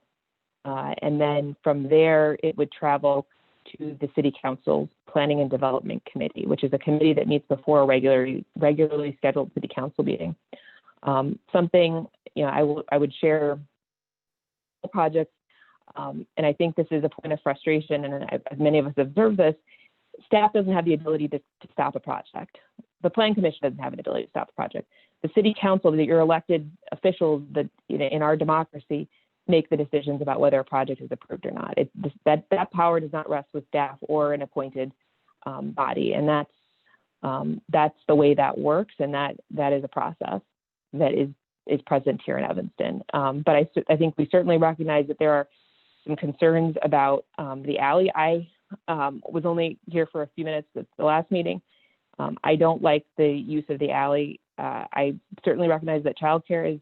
And then from there, it would travel to the City Council's Planning and Development Committee, which is a committee that meets before a regularly scheduled City Council meeting. Something, I would share projects, and I think this is a point of frustration, and many of us observe this. Staff doesn't have the ability to stop a project. The Plan Commission doesn't have an ability to stop a project. The City Council, that your elected officials that in our democracy make the decisions about whether a project is approved or not. That power does not rest with staff or an appointed body, and that's the way that works, and that is a process that is present here in Evanston. But I think we certainly recognize that there are some concerns about the alley. I was only here for a few minutes at the last meeting. I don't like the use of the alley. I certainly recognize that childcare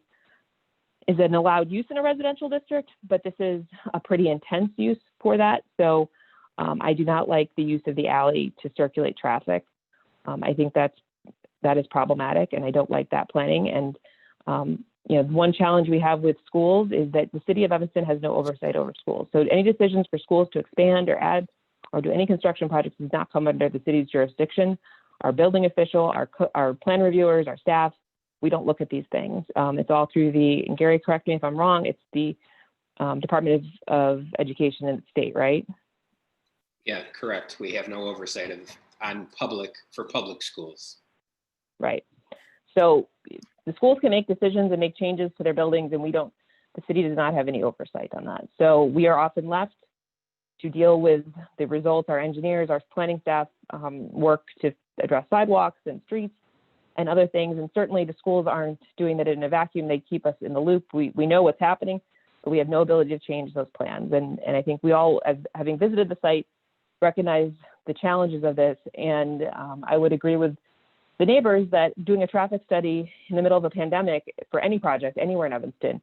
is an allowed use in a residential district, but this is a pretty intense use for that. So I do not like the use of the alley to circulate traffic. I think that is problematic, and I don't like that planning. And one challenge we have with schools is that the city of Evanston has no oversight over schools. So any decisions for schools to expand or add or do any construction projects does not come under the city's jurisdiction. Our building official, our plan reviewers, our staff, we don't look at these things. It's all through and Gary, correct me if I'm wrong, it's the Department of Education in the state, right? Yeah, correct. We have no oversight for public schools. Right. So the schools can make decisions and make changes to their buildings, and the city does not have any oversight on that. So we are often left to deal with the results. Our engineers, our planning staff work to address sidewalks and streets and other things. And certainly the schools aren't doing that in a vacuum. They keep us in the loop. We know what's happening, but we have no ability to change those plans. And I think we all, as having visited the site, recognize the challenges of this. And I would agree with the neighbors that doing a traffic study in the middle of a pandemic for any project anywhere in Evanston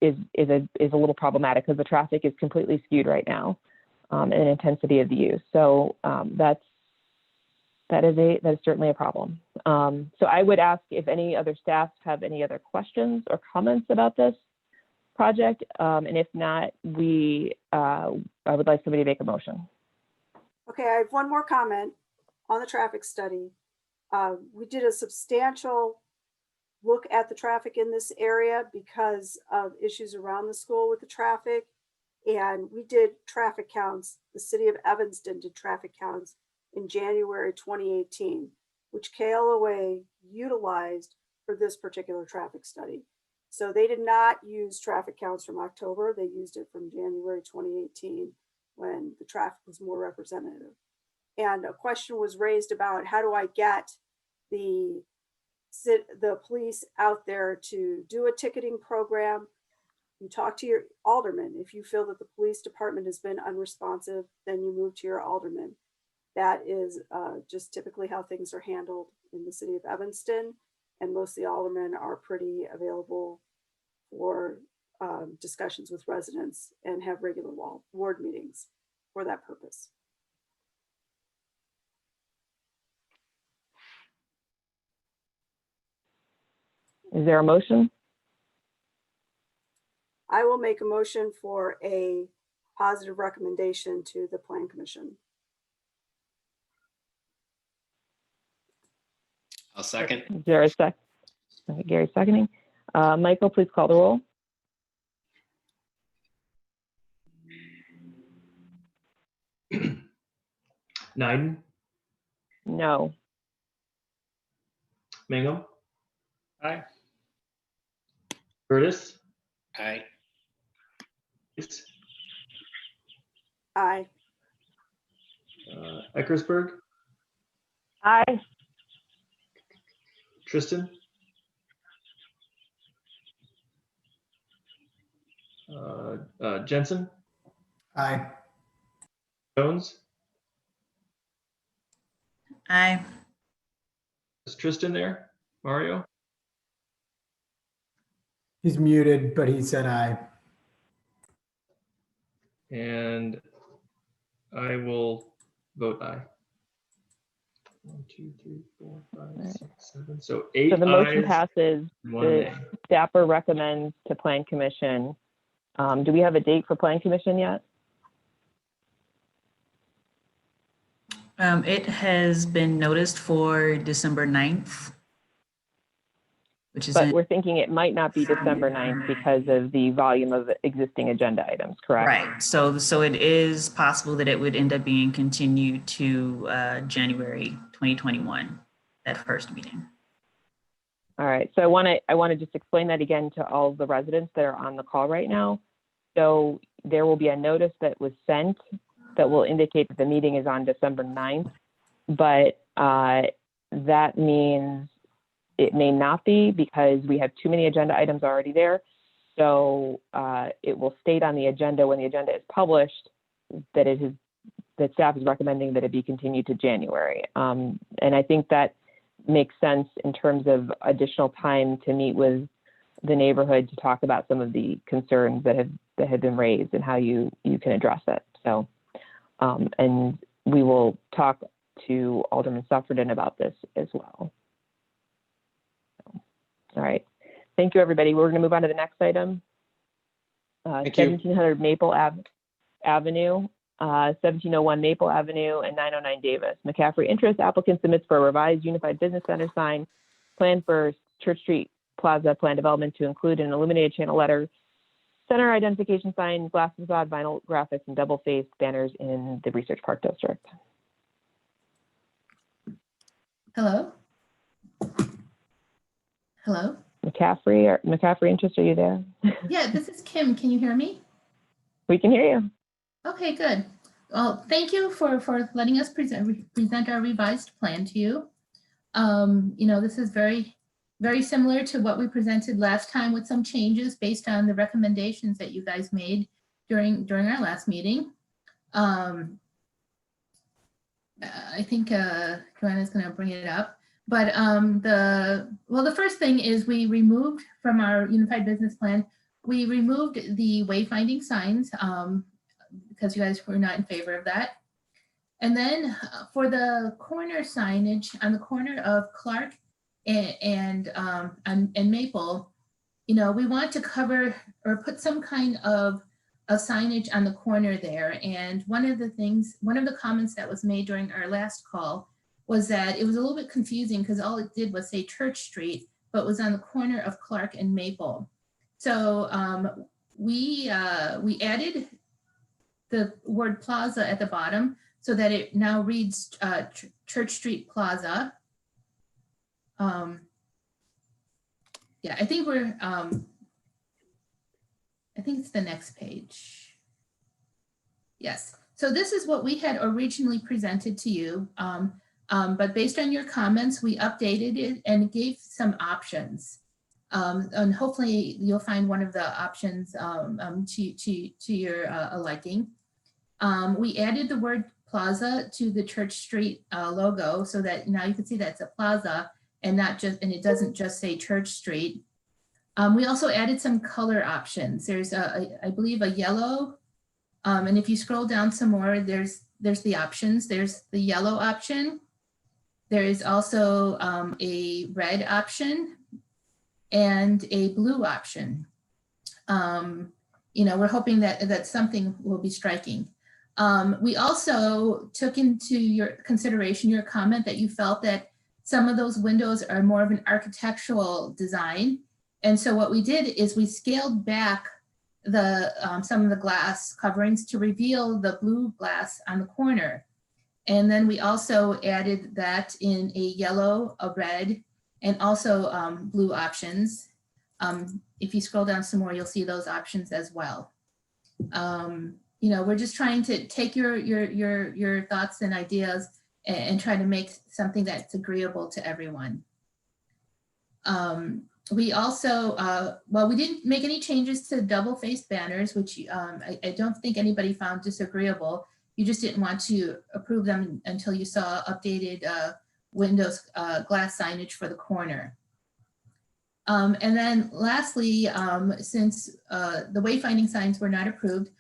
is a little problematic, because the traffic is completely skewed right now, and intensity of the use. So that is certainly a problem. So I would ask if any other staff have any other questions or comments about this project, and if not, I would like somebody to make a motion. Okay, I have one more comment on the traffic study. We did a substantial look at the traffic in this area because of issues around the school with the traffic. And we did traffic counts. The city of Evanston did traffic counts in January 2018, which KLOA utilized for this particular traffic study. So they did not use traffic counts from October. They used it from January 2018, when the traffic was more representative. And a question was raised about, how do I get the police out there to do a ticketing program? You talk to your alderman. If you feel that the police department has been unresponsive, then you move to your alderman. That is just typically how things are handled in the city of Evanston. And most of the aldermen are pretty available for discussions with residents and have regular ward meetings for that purpose. Is there a motion? I will make a motion for a positive recommendation to the Plan Commission. I'll second. Is there a sec? Okay, Gary seconding. Michael, please call the roll. Naiden, No. Mangum, Aye. Curtis, Aye. Aye. Eckersberg, Aye. Tristan, Jensen, Aye. Jones. Aye. Is Tristan there? Mario? He's muted, but he said aye. And I will vote aye. 1, 2, 3, 4, 5, 6, 7. So 8 So the motion ayes, passes. 1 The nay. staffer recommends to Plan Commission. Do we have a date for Plan Commission yet? It has been noticed for December 9th, which is But we're thinking it might not be December 9th because of the volume of existing agenda items, correct? right. So it is possible that it would end up being continued to January 2021, that first meeting. All right, so I want to just explain that again to all the residents that are on the call right now. So there will be a notice that was sent that will indicate that the meeting is on December 9th, but that means it may not be because we have too many agenda items already there. So it will state on the agenda when the agenda is published that that staff is recommending that it be continued to January. And I think that makes sense in terms of additional time to meet with the neighborhood to talk about some of the concerns that have been raised and how you can address it. So, and we will talk to Alderman Suffredin about this as well. All right. Thank you, everybody. We're going to move on to the next item. 1700 Maple Avenue, 1701 Maple Avenue, and 909 Davis. McCaffrey interest applicant submits for a revised Unified Business Center sign plan for Church Street Plaza plan development to include an illuminated channel letter, center identification sign, glass facade, vinyl graphics, and double-faced banners in the Research Park District. Hello? Hello? McCaffrey interest, are you there? Yeah, this is Kim. Can you hear me? We can hear you. Okay, good. Well, thank you for letting us present our revised plan to you. You know, this is very similar to what we presented last time with some changes based on the recommendations that you guys made during our last meeting. I think Joanna's going to bring it up. But the first thing is we removed from our Unified Business Plan, we removed the wayfinding signs because you guys were not in favor of that. And then for the corner signage on the corner of Clark and Maple, you know, we want to cover or put some kind of signage on the corner there. And one of the comments that was made during our last call was that it was a little bit confusing because all it did was say Church Street, but was on the corner of Clark and Maple. So we added the word plaza at the bottom so that it now reads Church Street Plaza. Yeah, I think I think it's the next page. Yes, so this is what we had originally presented to you. But based on your comments, we updated it and gave some options. And hopefully you'll find one of the options to your liking. We added the word plaza to the Church Street logo so that now you can see that it's a plaza and it doesn't just say Church Street. We also added some color options. There's I believe a yellow, and if you scroll down some more, there's the options. There's the yellow option. There is also a red option and a blue option. You know, we're hoping that something will be striking. We also took into your consideration your comment that you felt that some of those windows are more of an architectural design. And so what we did is we scaled back the some of the glass coverings to reveal the blue glass on the corner. And then we also added that in a yellow, a red, and also blue options. If you scroll down some more, you'll see those options as well. You know, we're just trying to take your thoughts and ideas and try to make something that's agreeable to everyone. We also, well, we didn't make any changes to double-faced banners, which I don't think anybody found disagreeable. You just didn't want to approve them until you saw updated windows glass signage for the corner. And then lastly, since the wayfinding signs were not approved,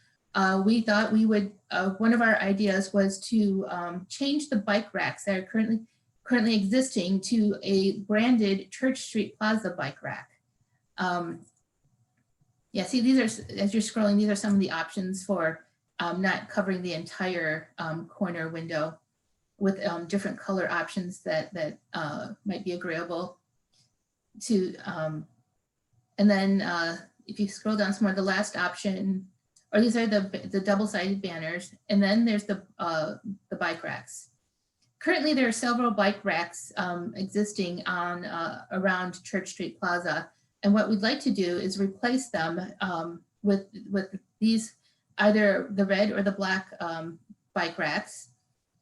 we thought we would, one of our ideas was to change the bike racks that are currently existing to a branded Church Street Plaza bike rack. Yeah, see, these are, as you're scrolling, these are some of the options for not covering the entire corner window with different color options that might be agreeable to. And then if you scroll down some more, the last option, or these are the double-sided banners, and then there's the bike racks. Currently, there are several bike racks existing on around Church Street Plaza, and what we'd like to do is replace them with these, either the red or the black bike racks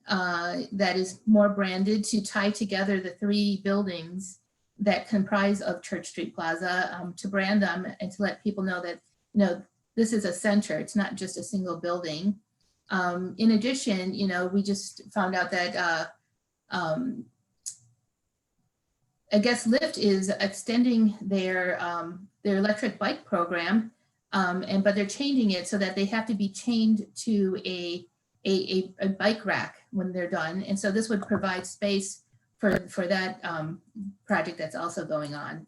that is more branded to tie together the three buildings that comprise of Church Street Plaza, to brand them and to let people know that, you know, this is a center, it's not just a single building. In addition, you know, we just found out that I guess Lyft is extending their electric bike program, but they're changing it so that they have to be chained to a bike rack when they're done. And so this would provide space for that project that's also going on.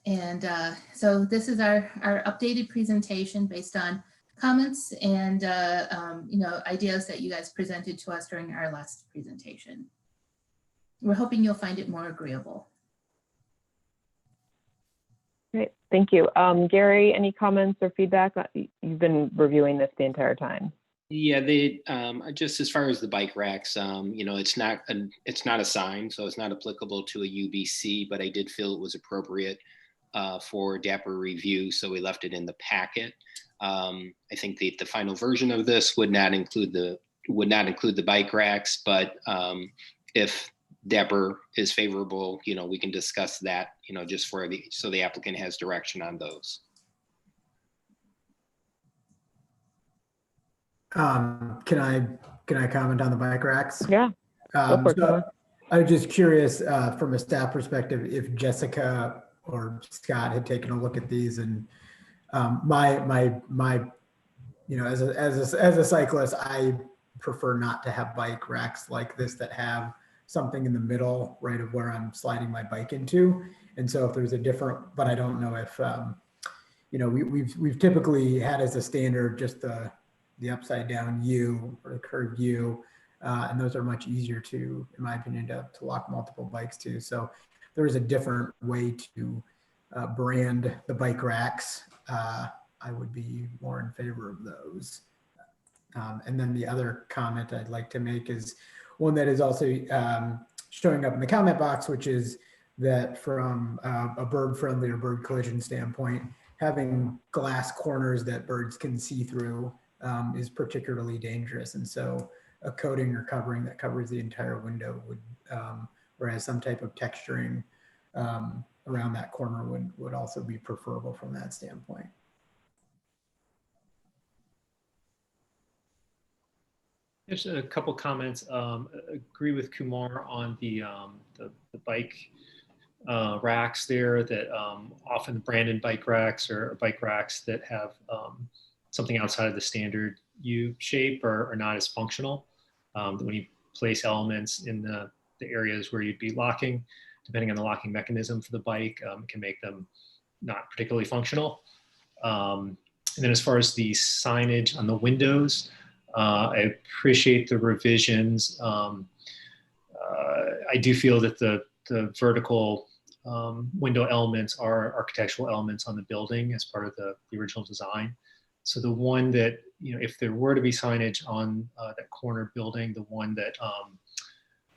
And so this is our updated presentation based on comments and you know, ideas that you guys presented to us during our last presentation. We're hoping you'll find it more agreeable. Great, thank you. Gary, any comments or feedback? You've been reviewing this the entire time. Yeah, they just as far as the bike racks, you know, it's not a sign, so it's not applicable to a UBC, but I did feel it was appropriate for DAPR review, so we left it in the packet. I think the final version of this would not include the bike racks, but if DAPR is favorable, you know, we can discuss that, you know, just for so the applicant has direction on those. Can I comment on the bike racks? Yeah. So I was just curious from a staff perspective if Jessica or Scott had taken a look at these, and my you know, as a cyclist, I prefer not to have bike racks like this that have something in the middle, right, of where I'm sliding my bike into. And so if there's a different, but I don't know if you know, we've typically had as a standard just the upside down U or the curved U, and those are much easier to, in my opinion, to lock multiple bikes to. So there is a different way to brand the bike racks. I would be more in favor of those. And then the other comment I'd like to make is one that is also showing up in the comment box, which is that from a bird friendly or bird collision standpoint, having glass corners that birds can see through is particularly dangerous. And so a coating or covering that covers the entire window would, or has some type of texturing around that corner would also be preferable from that standpoint. There's a couple comments. Agree with Kumar on the bike racks there, that often branded bike racks or bike racks that have something outside of the standard U shape are not as functional. When you place elements in the areas where you'd be locking, depending on the locking mechanism for the bike, it can make them not particularly functional. And then as far as the signage on the windows, I appreciate the revisions. I do feel that the vertical window elements are architectural elements on the building as part of the original design. So the one that, if there were to be signage on that corner building, the one that I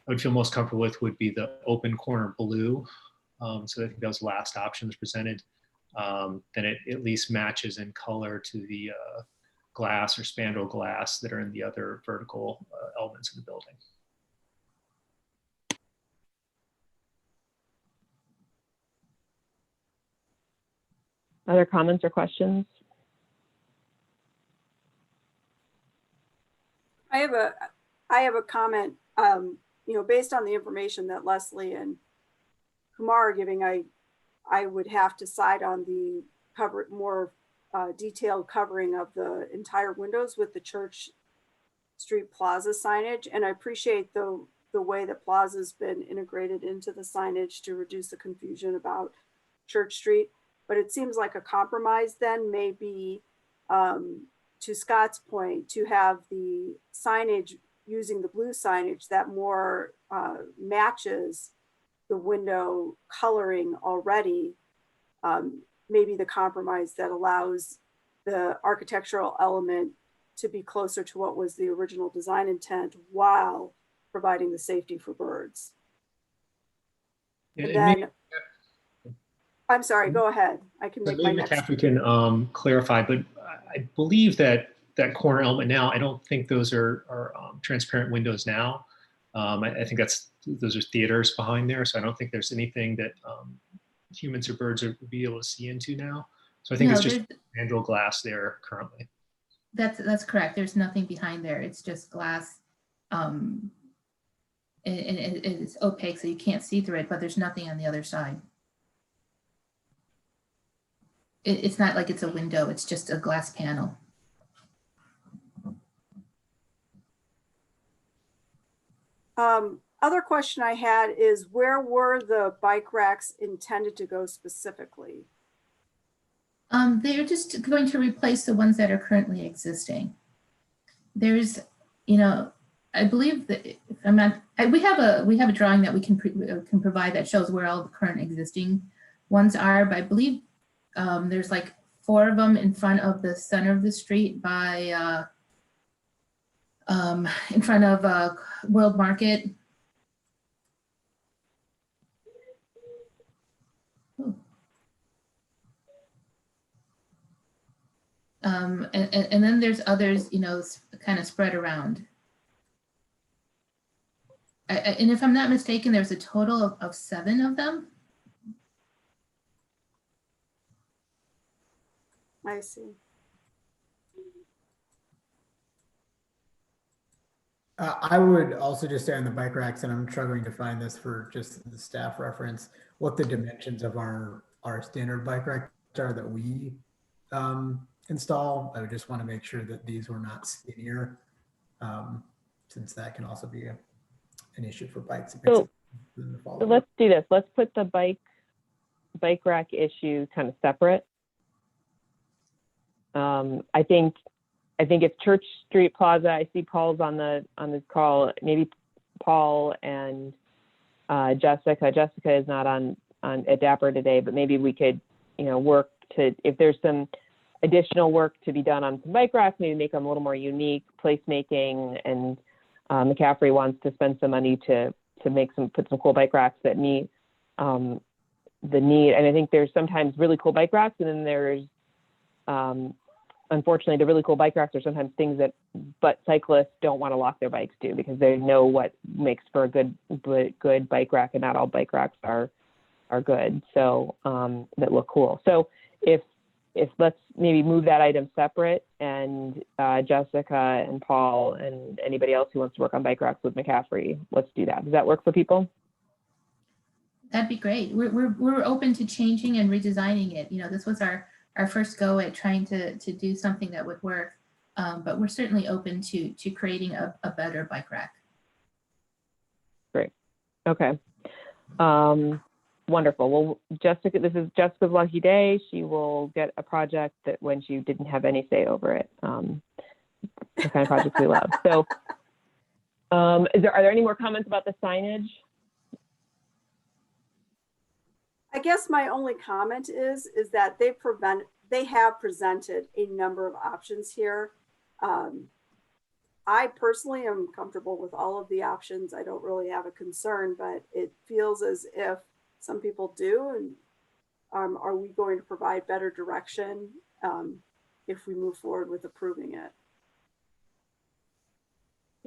would feel most comfortable with would be the open corner blue. So I think that was the last option was presented. Then it at least matches in color to the glass or spandrel glass that are in the other vertical elements of the building. Other comments or questions? I have a comment, based on the information that Leslie and Kumar are giving, I would have to side on the more detailed covering of the entire windows with the Church Street Plaza signage. And I appreciate the way that Plaza's been integrated into the signage to reduce the confusion about Church Street. But it seems like a compromise then may be, to Scott's point, to have the signage using the blue signage that more matches the window coloring already, maybe the compromise that allows the architectural element to be closer to what was the original design intent while providing the safety for birds. And then, I'm sorry, go ahead. I can make my next. McCaffrey can clarify, but I believe that corner element now, I don't think those are transparent windows now. I think those are theaters behind there. So I don't think there's anything that humans or birds would be able to see into now. So I think it's just spandrel glass there currently. That's correct. There's nothing behind there. It's just glass. And it's opaque, so you can't see through it, but there's nothing on the other side. It's not like it's a window, it's just a glass panel. Other question I had is, where were the bike racks intended to go specifically? They're just going to replace the ones that are currently existing. There's, I believe that if I'm not, we have a drawing that we can provide that shows where all the current existing ones are, but I believe there's like 4 of them in front of the center of the street by in front of World Market. And then there's others, kind of spread around. And if I'm not mistaken, there's a total of 7 of them. I see. I would also just say on the bike racks, and I'm struggling to find this for just the staff reference, what the dimensions of our standard bike racks are that we install. I would just want to make sure that these were not skinnier, since that can also be an issue for bikes. So let's do this. Let's put the bike rack issue kind of separate. I think it's Church Street Plaza. I see Paul's on this call. Maybe Paul and Jessica. Jessica is not on at Dapper today, but maybe we could, work to, if there's some additional work to be done on some bike racks, maybe make them a little more unique, placemaking, and McCaffrey wants to spend some money to put some cool bike racks that meet the need. And I think there's sometimes really cool bike racks, and then there's unfortunately, the really cool bike racks are sometimes things but cyclists don't want to lock their bikes to, because they know what makes for a good bike rack, and not all bike racks are good. So that look cool. So if let's maybe move that item separate, and Jessica and Paul and anybody else who wants to work on bike racks with McCaffrey, let's do that. Does that work for people? That'd be great. We're open to changing and redesigning it. This was our first go at trying to do something that would work, but we're certainly open to creating a better bike rack. Great. Okay. Wonderful. Well, Jessica, this is Jessica's lucky day. She will get a project that when she didn't have any say over it. The kind of projects we love. So are there any more comments about the signage? I guess my only comment is that they have presented a number of options here. I personally am comfortable with all of the options. I don't really have a concern, but it feels as if some people do. And are we going to provide better direction if we move forward with approving it?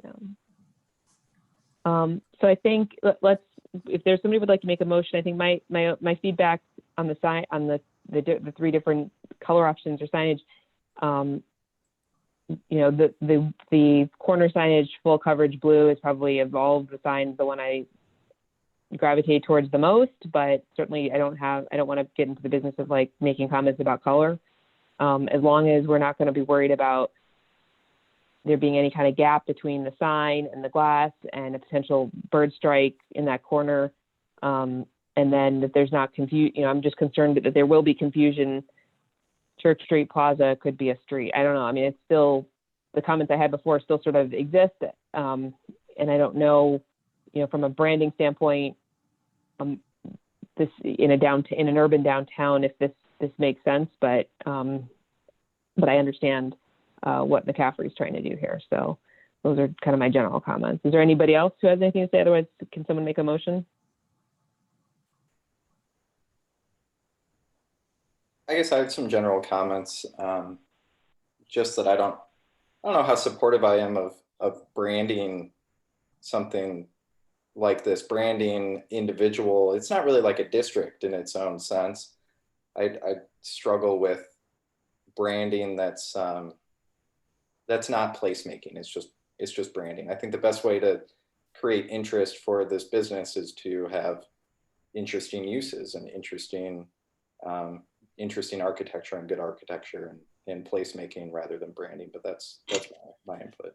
Yeah. So I think let's, if there's somebody who would like to make a motion, I think my feedback on the sign, on the three different color options or signage, you know, the corner signage, full coverage blue is probably of all of the signs the one I gravitate towards the most, but certainly I don't want to get into the business of like making comments about color. As long as we're not going to be worried about there being any kind of gap between the sign and the glass and a potential bird strike in that corner. And then that there's not confusion, you know, I'm just concerned that there will be confusion. Church Street Plaza could be a street. I don't know. I mean, it's still, the comments I had before still sort of exist. And I don't know, you know, from a branding standpoint, this in an urban downtown, if this makes sense, but I understand what McCaffrey's trying to do here. So those are kind of my general comments. Is there anybody else who has anything to say? Otherwise, can someone make a motion? I guess I have some general comments. Just that I don't know how supportive I am of branding something like this, branding individual. It's not really like a district in its own sense. I struggle with branding that's not placemaking. It's just branding. I think the best way to create interest for this business is to have interesting uses and interesting architecture and good architecture and placemaking rather than branding. But that's my input.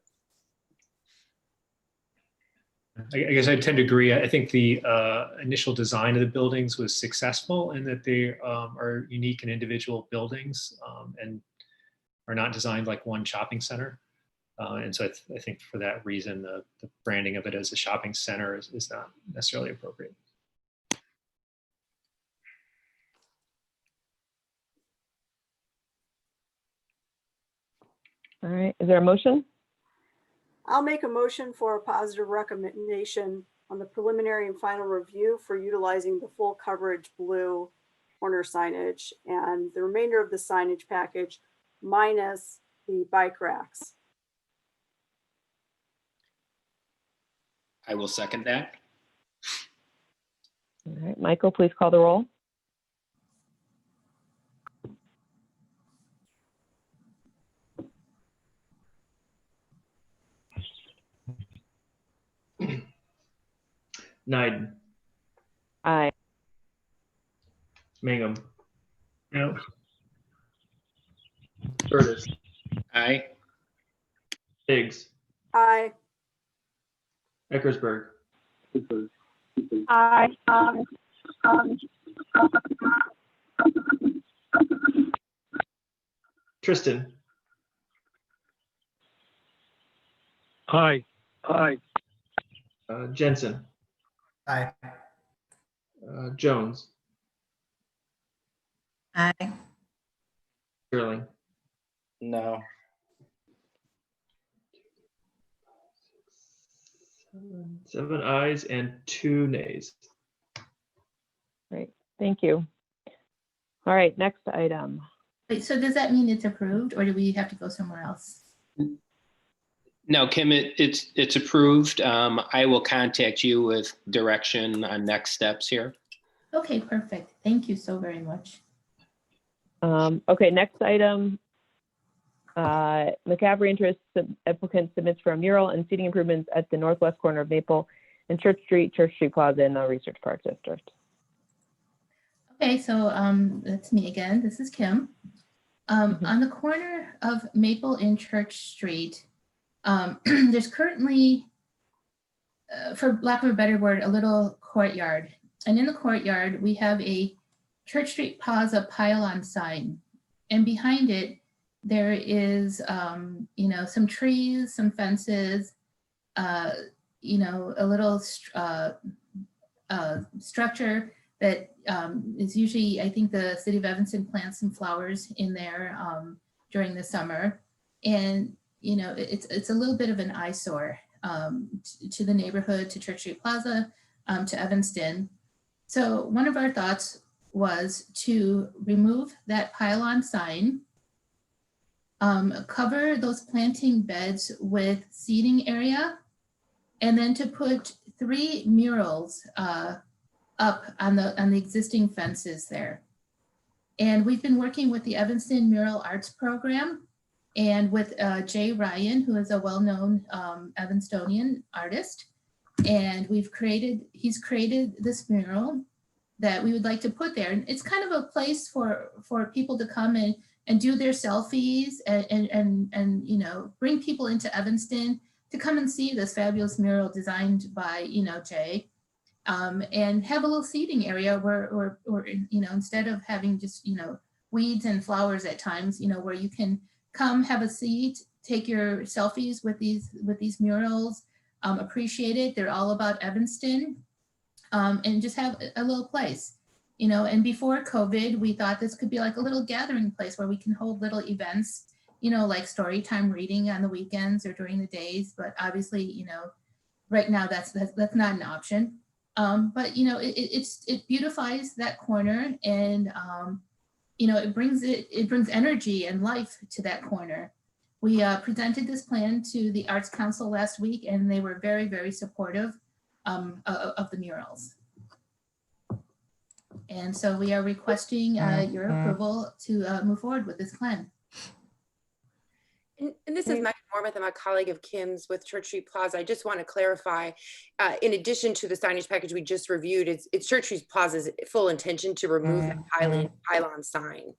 I guess I tend to agree. I think the initial design of the buildings was successful in that they are unique and individual buildings and are not designed like one shopping center. And so I think for that reason, the branding of it as a shopping center is not necessarily appropriate. All right, is there a motion? I'll make a motion for a positive recommendation on the preliminary and final review for utilizing the full coverage blue corner signage and the remainder of the signage package minus the bike racks. I will second that. All right, Michael, please call the roll. Nyden. Aye. Mangum. No. Curtis. Aye. Higgs. Aye. Eckersberg. Aye. Tristan. Aye. Aye. Jensen. Aye. Jones. Aye. Sterling. No. Seven ayes and 2 nays. Great, thank you. All right, next item. Wait, so does that mean it's approved or do we have to go somewhere else? No, Kim, it's approved. I will contact you with direction on next steps here. Okay, perfect. Thank you so very much. Okay, next item. McCaffrey Interest applicant submits for a mural and seating improvements at the northwest corner of Maple and Church Street Plaza in the Research Park District. Okay, so that's me again. This is Kim. On the corner of Maple and Church Street, there's currently, for lack of a better word, a little courtyard. And in the courtyard, we have a Church Street Plaza pylon sign. And behind it, there is, you know, some trees, some fences, you know, a little structure that is usually, I think the city of Evanston plants some flowers in there during the summer. And, you know, it's a little bit of an eyesore to the neighborhood, to Church Street Plaza, to Evanston. So one of our thoughts was to remove that pylon sign, cover those planting beds with seating area, and then to put 3 murals up on the existing fences there. And we've been working with the Evanston Mural Arts Program and with Jay Ryan, who is a well-known Evanstonian artist. And he's created this mural that we would like to put there. And it's kind of a place for people to come and do their selfies and you know, bring people into Evanston to come and see this fabulous mural designed by, you know, Jay. And have a little seating area where, you know, instead of having just, you know, weeds and flowers at times, you know, where you can come have a seat, take your selfies with these murals, appreciate it. They're all about Evanston, and just have a little place, you know. And before COVID, we thought this could be like a little gathering place where we can hold little events, you know, like story time reading on the weekends or during the days. But obviously, you know, right now that's not an option. But, you know, it beautifies that corner, and, you know, it brings energy and life to that corner. We presented this plan to the Arts Council last week, and they were very, very supportive of the murals. And so we are requesting your approval to move forward with this plan. And this is Mike Mormouth. I'm a colleague of Kim's with Church Street Plaza. I just want to clarify, in addition to the signage package we just reviewed, it's Church Street Plaza's full intention to remove the pylon sign.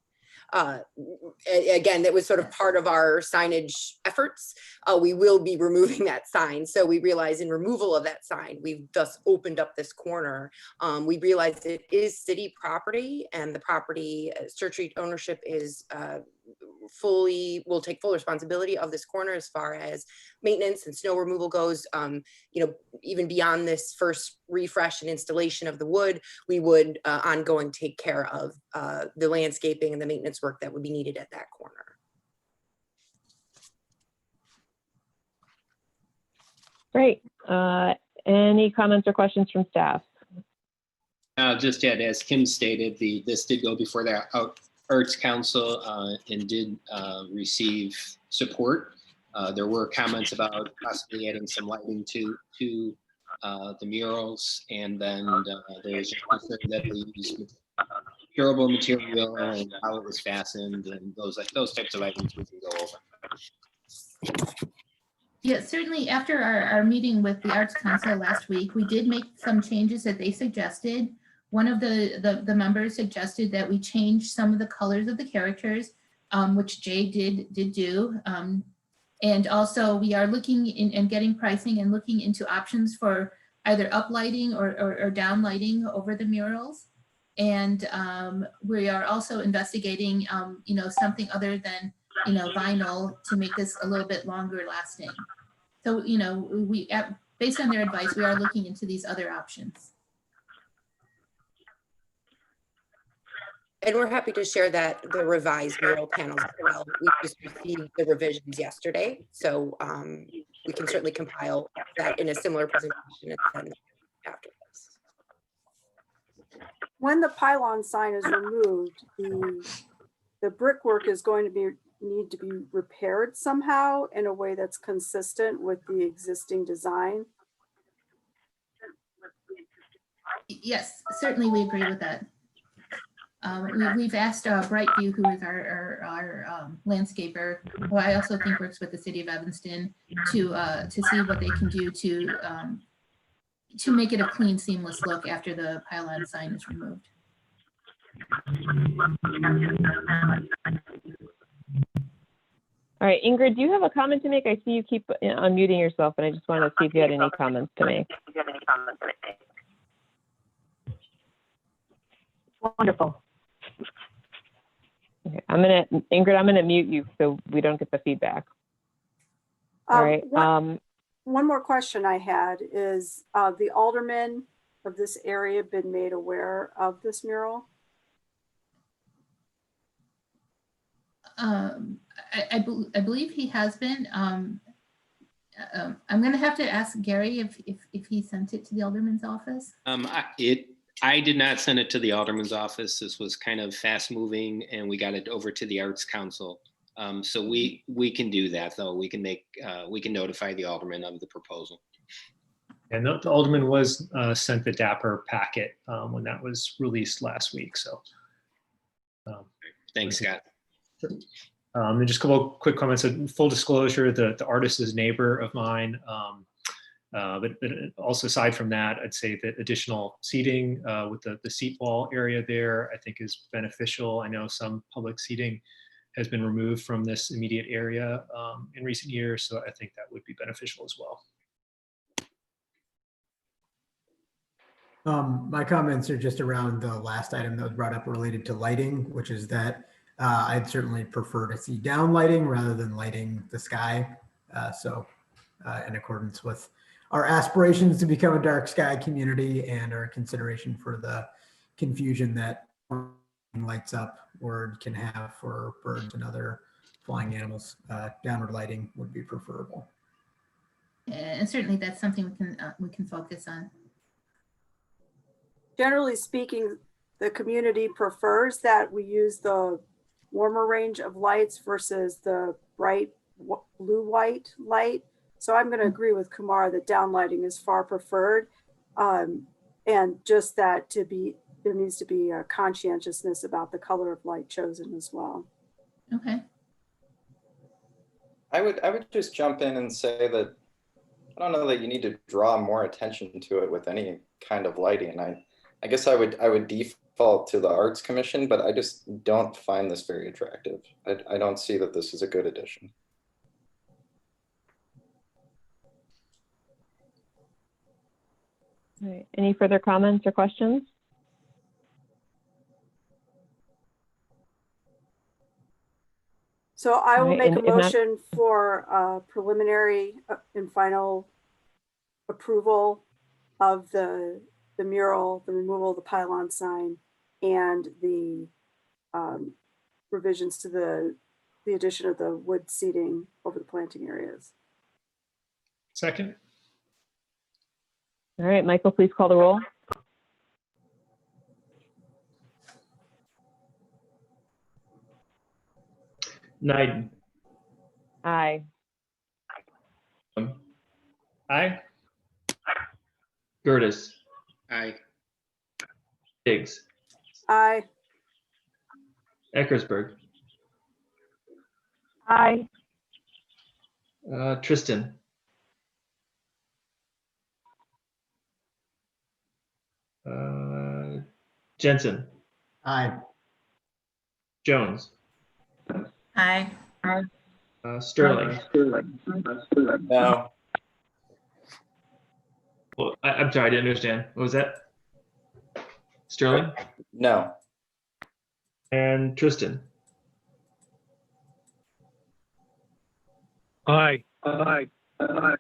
Again, that was sort of part of our signage efforts. We will be removing that sign. So we realize in removal of that sign, we've thus opened up this corner. We realize it is city property, and the property, Church Street ownership is will take full responsibility of this corner as far as maintenance and snow removal goes. You know, even beyond this first refresh and installation of the wood, we would ongoing take care of the landscaping and the maintenance work that would be needed at that corner. Great. Any comments or questions from staff? Just yet, as Kim stated, this did go before the Arts Council and did receive support. There were comments about possibly adding some lighting to the murals, and then there's concern that they use durable material and how it was fastened, and those types of items we can go over. Yeah, certainly after our meeting with the Arts Council last week, we did make some changes that they suggested. One of the members suggested that we change some of the colors of the characters, which Jay did do. And also we are looking and getting pricing and looking into options for either uplighting or downlighting over the murals. And we are also investigating, you know, something other than, you know, vinyl to make this a little bit longer lasting. So, you know, based on their advice, we are looking into these other options. And we're happy to share that the revised mural panels as well. We just received the revisions yesterday, so we can certainly compile that in a similar presentation after this. When the pylon sign is removed, the brickwork is going to need to be repaired somehow in a way that's consistent with the existing design. Yes, certainly we agree with that. We've asked Brightview, who is our landscaper, who I also think works with the city of Evanston, to see what they can do to make it a clean, seamless look after the pylon sign is removed. All right, Ingrid, do you have a comment to make? I see you keep unmuting yourself, and I just want to see if you had any comments to make. Wonderful. Okay, Ingrid, I'm gonna mute you so we don't get the feedback. All right. One more question I had is the aldermen of this area been made aware of this mural? I believe he has been. I'm going to have to ask Gary if he sent it to the alderman's office. I did not send it to the alderman's office. This was kind of fast moving, and we got it over to the Arts Council. So we can do that, though. We can notify the alderman of the proposal. And the alderman was sent the Dapper packet when that was released last week. So thanks, Scott. And just a couple of quick comments. Full disclosure, the artist is a neighbor of mine. But also aside from that, I'd say that additional seating with the seat wall area there, I think is beneficial. I know some public seating has been removed from this immediate area in recent years, so I think that would be beneficial as well. My comments are just around the last item that was brought up related to lighting, which is that I'd certainly prefer to see down lighting rather than lighting the sky. In accordance with our aspirations to become a dark sky community and our consideration for the confusion that lights up or can have for birds and other flying animals, downward lighting would be preferable. And certainly that's something we can focus on. Generally speaking, the community prefers that we use the warmer range of lights versus the bright blue-white light. So I'm going to agree with Kumar that downlighting is far preferred, and just that there needs to be a conscientiousness about the color of light chosen as well. Okay. I would just jump in and say that I don't know that you need to draw more attention to it with any kind of lighting. I guess I would default to the Arts Commission, but I just don't find this very attractive. I don't see that this is a good addition. All right. Any further comments or questions? So I will make a and if not- motion for preliminary and final approval of the mural, the removal of the pylon sign, and the revisions to the addition of the wood seating over the planting areas. Second. All right, Michael, please call the roll. Knighton. Aye. Aye. Gertis. Aye. Higgs. Aye. Eckersberg. Aye. Tristan. Jensen. Aye. Jones. Aye. Sterling. No. Well, I'm sorry, I didn't understand. What was that? Sterling? No. And Tristan. Aye. Aye. Aye.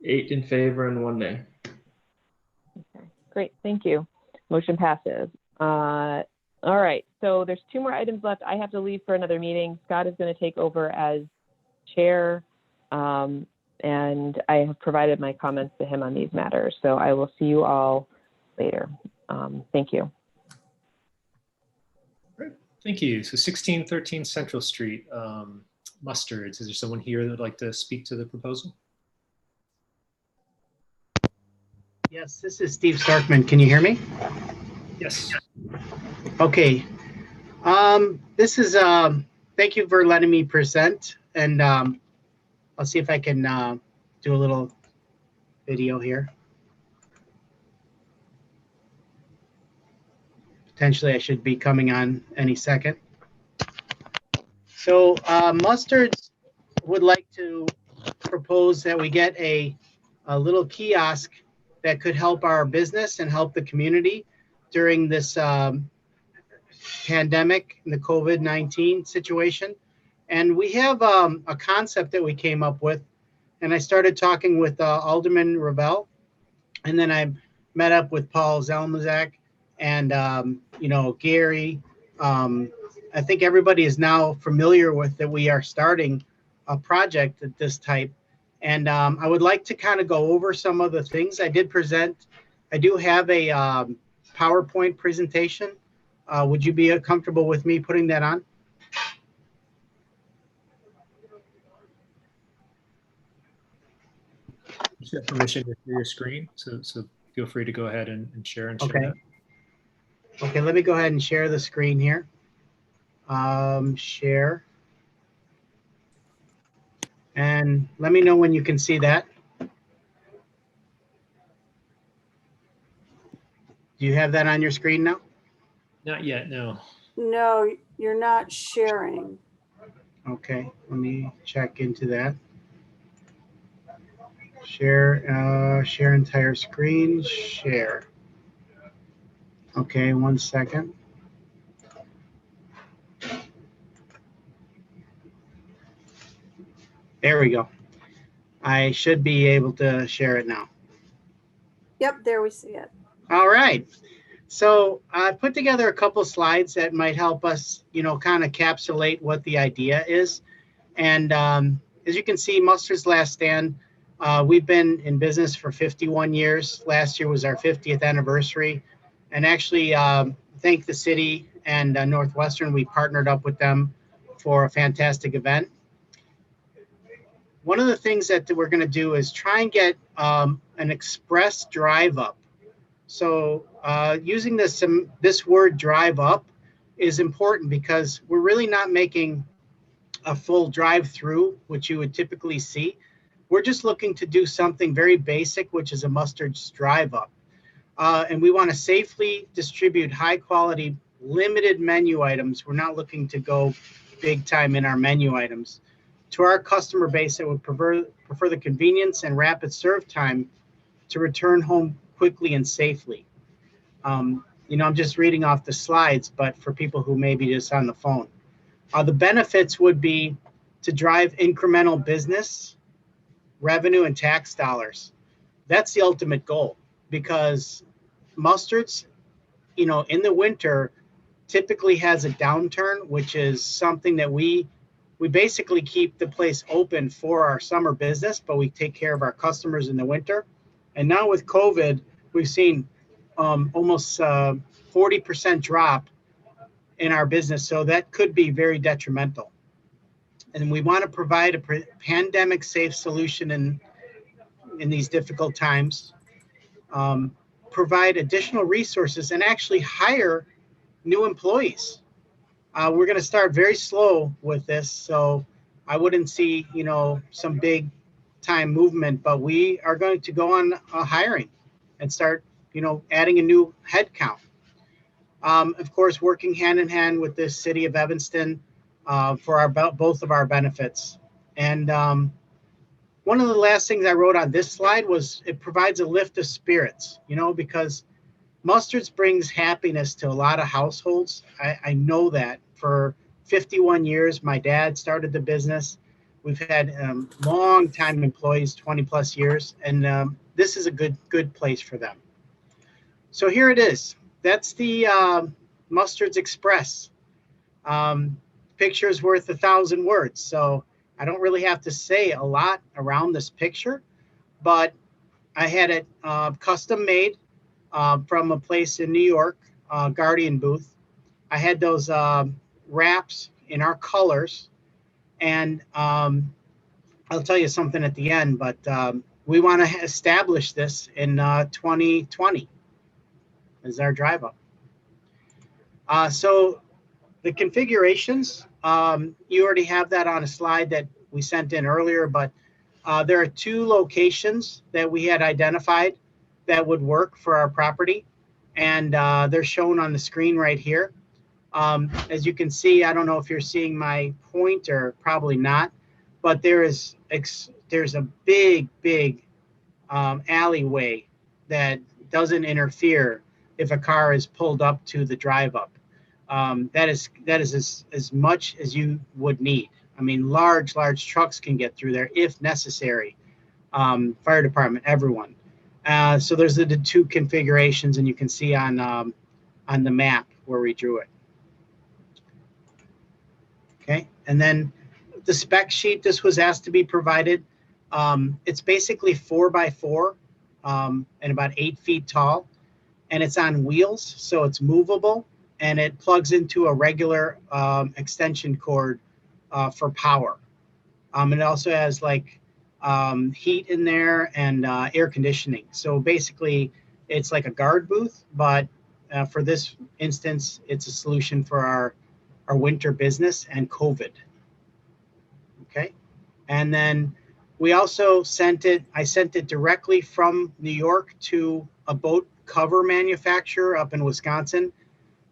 8 in favor and 1 nay. Okay, great, thank you. Motion passes. All right, so there's 2 more items left. I have to leave for another meeting. Scott is going to take over as chair, and I have provided my comments to him on these matters. So I will see you all later. Thank you. Great, thank you. So 1613 Central Street, Mustards. Is there someone here that would like to speak to the proposal? Yes, this is Steve Starkman. Can you hear me? Yes. Okay. This is, thank you for letting me present, and I'll see if I can do a little video here. Potentially I should be coming on any second. So Mustards would like to propose that we get a little kiosk that could help our business and help the community during this pandemic, the COVID-19 situation. And we have a concept that we came up with and I started talking with Alderman Ravel, and then I met up with Paul Zelmazak and Gary. I think everybody is now familiar with that we are starting a project at this type. And I would like to kind of go over some of the things I did present. I do have a PowerPoint presentation. Would you be comfortable with me putting that on? You should have permission to share your screen, so feel free to go ahead and share and share Okay. that. Okay, let me go ahead and share the screen here. Share. And let me know when you can see that. Do you have that on your screen now? Not yet, no. No, you're not sharing. Okay, let me check into that. Share, share entire screen, share. Okay, 1 second. There we go. I should be able to share it now. Yep, there we see it. All right. So I put together a couple slides that might help us, kind of encapsulate what the idea is. And as you can see, Mustard's Last Stand, we've been in business for 51 years. Last year was our 50th anniversary. And actually, thank the city and Northwestern, we partnered up with them for a fantastic event. One of the things that we're going to do is try and get an express drive up. So using this word drive up is important because we're really not making a full drive through, which you would typically see. We're just looking to do something very basic, which is a Mustard's drive up. And we want to safely distribute high quality, limited menu items. We're not looking to go big time in our menu items. To our customer base that would prefer the convenience and rapid serve time to return home quickly and safely. I'm just reading off the slides, but for people who may be just on the phone. The benefits would be to drive incremental business, revenue, and tax dollars. That's the ultimate goal because Mustard's, in the winter typically has a downturn, which is something that we basically keep the place open for our summer business, but we take care of our customers in the winter. And now with COVID, we've seen almost 40% drop in our business. So that could be very detrimental. And we want to provide a pandemic safe solution in these difficult times, provide additional resources and actually hire new employees. We're going to start very slow with this, so I wouldn't see, some big time movement, but we are going to go on hiring and start, adding a new head count. Of course, working hand in hand with the city of Evanston for both of our benefits. And one of the last things I wrote on this slide was it provides a lift of spirits, because Mustard's brings happiness to a lot of households. I know that. For 51 years, my dad started the business. We've had long-time employees, 20 plus years, and this is a good place for them. So here it is. That's the Mustard's Express. Picture's worth 1,000 words, so I don't really have to say a lot around this picture, but I had it custom made from a place in New York, Guardian booth. I had those wraps in our colors, and I'll tell you something at the end, but we want to establish this in 2020 as our drive up. So the configurations, you already have that on a slide that we sent in earlier, but there are 2 locations that we had identified that would work for our property, and they're shown on the screen right here. As you can see, I don't know if you're seeing my pointer, probably not, but there's a big alleyway that doesn't interfere if a car is pulled up to the drive up. That is as much as you would need. I mean, large trucks can get through there if necessary. fire department, everyone. So there's the two configurations, and you can see on the map where we drew it. Okay, and then the spec sheet, this was asked to be provided. It's basically 4x4 and about 8 feet tall, and it's on wheels, so it's movable, and it plugs into a regular extension cord for power. It also has like heat in there and air conditioning. So basically, it's like a guard booth, but for this instance, it's a solution for our winter business and COVID. Okay, and then we also sent it. I sent it directly from New York to a boat cover manufacturer up in Wisconsin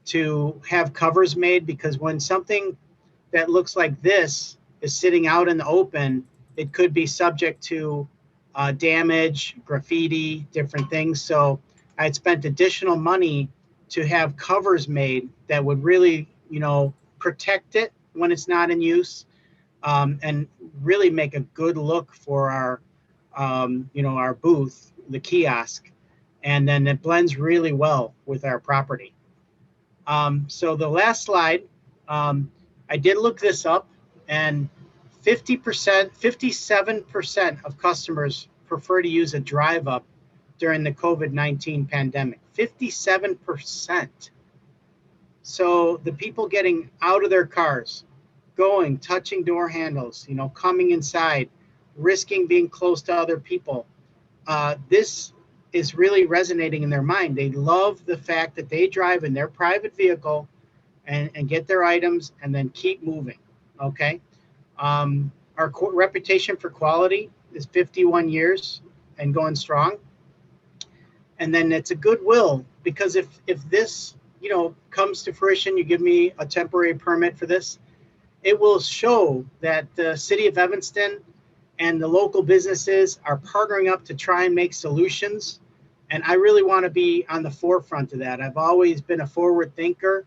to have covers made, because when something that looks like this is sitting out in the open, it could be subject to damage, graffiti, different things. So I had spent additional money to have covers made that would really, protect it when it's not in use, and really make a good look for our, our booth, the kiosk, and then it blends really well with our property. So the last slide, I did look this up, and 57% of customers prefer to use a drive up during the COVID-19 pandemic. 57%. So the people getting out of their cars, going, touching door handles, coming inside, risking being close to other people. This is really resonating in their mind. They love the fact that they drive in their private vehicle and get their items and then keep moving. Okay. Our reputation for quality is 51 years and going strong. And then it's a goodwill, because if this, comes to fruition, you give me a temporary permit for this, it will show that the city of Evanston and the local businesses are partnering up to try and make solutions. And I really want to be on the forefront of that. I've always been a forward thinker,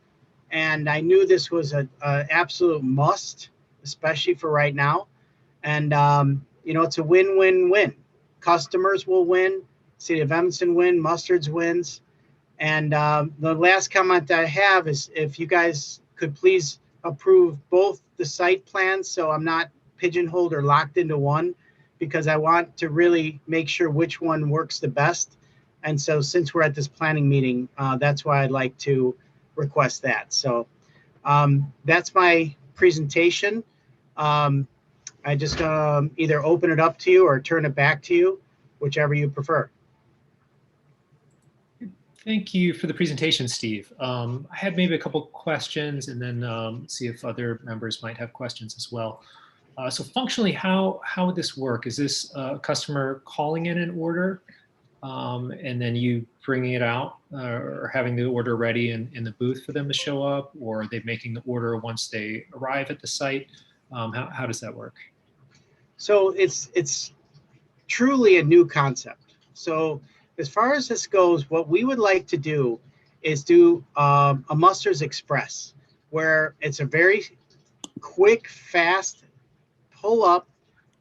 and I knew this was an absolute must, especially for right now. And, it's a win-win-win. Customers will win, City of Evanston win, Mustards wins. And the last comment I have is, if you guys could please approve both the site plans, so I'm not pigeonholed or locked into one, because I want to really make sure which one works the best. And so since we're at this planning meeting, that's why I'd like to request that. So that's my presentation. I just either open it up to you or turn it back to you, whichever you prefer. Thank you for the presentation, Steve. I had maybe a couple questions, and then see if other members might have questions as well. So functionally, how would this work? Is this a customer calling in an order, and then you bringing it out, or having the order ready in the booth for them to show up, or are they making the order once they arrive at the site? How does that work? So it's truly a new concept. So as far as this goes, what we would like to do is do a Mustards Express, where it's a very quick, fast, pull up,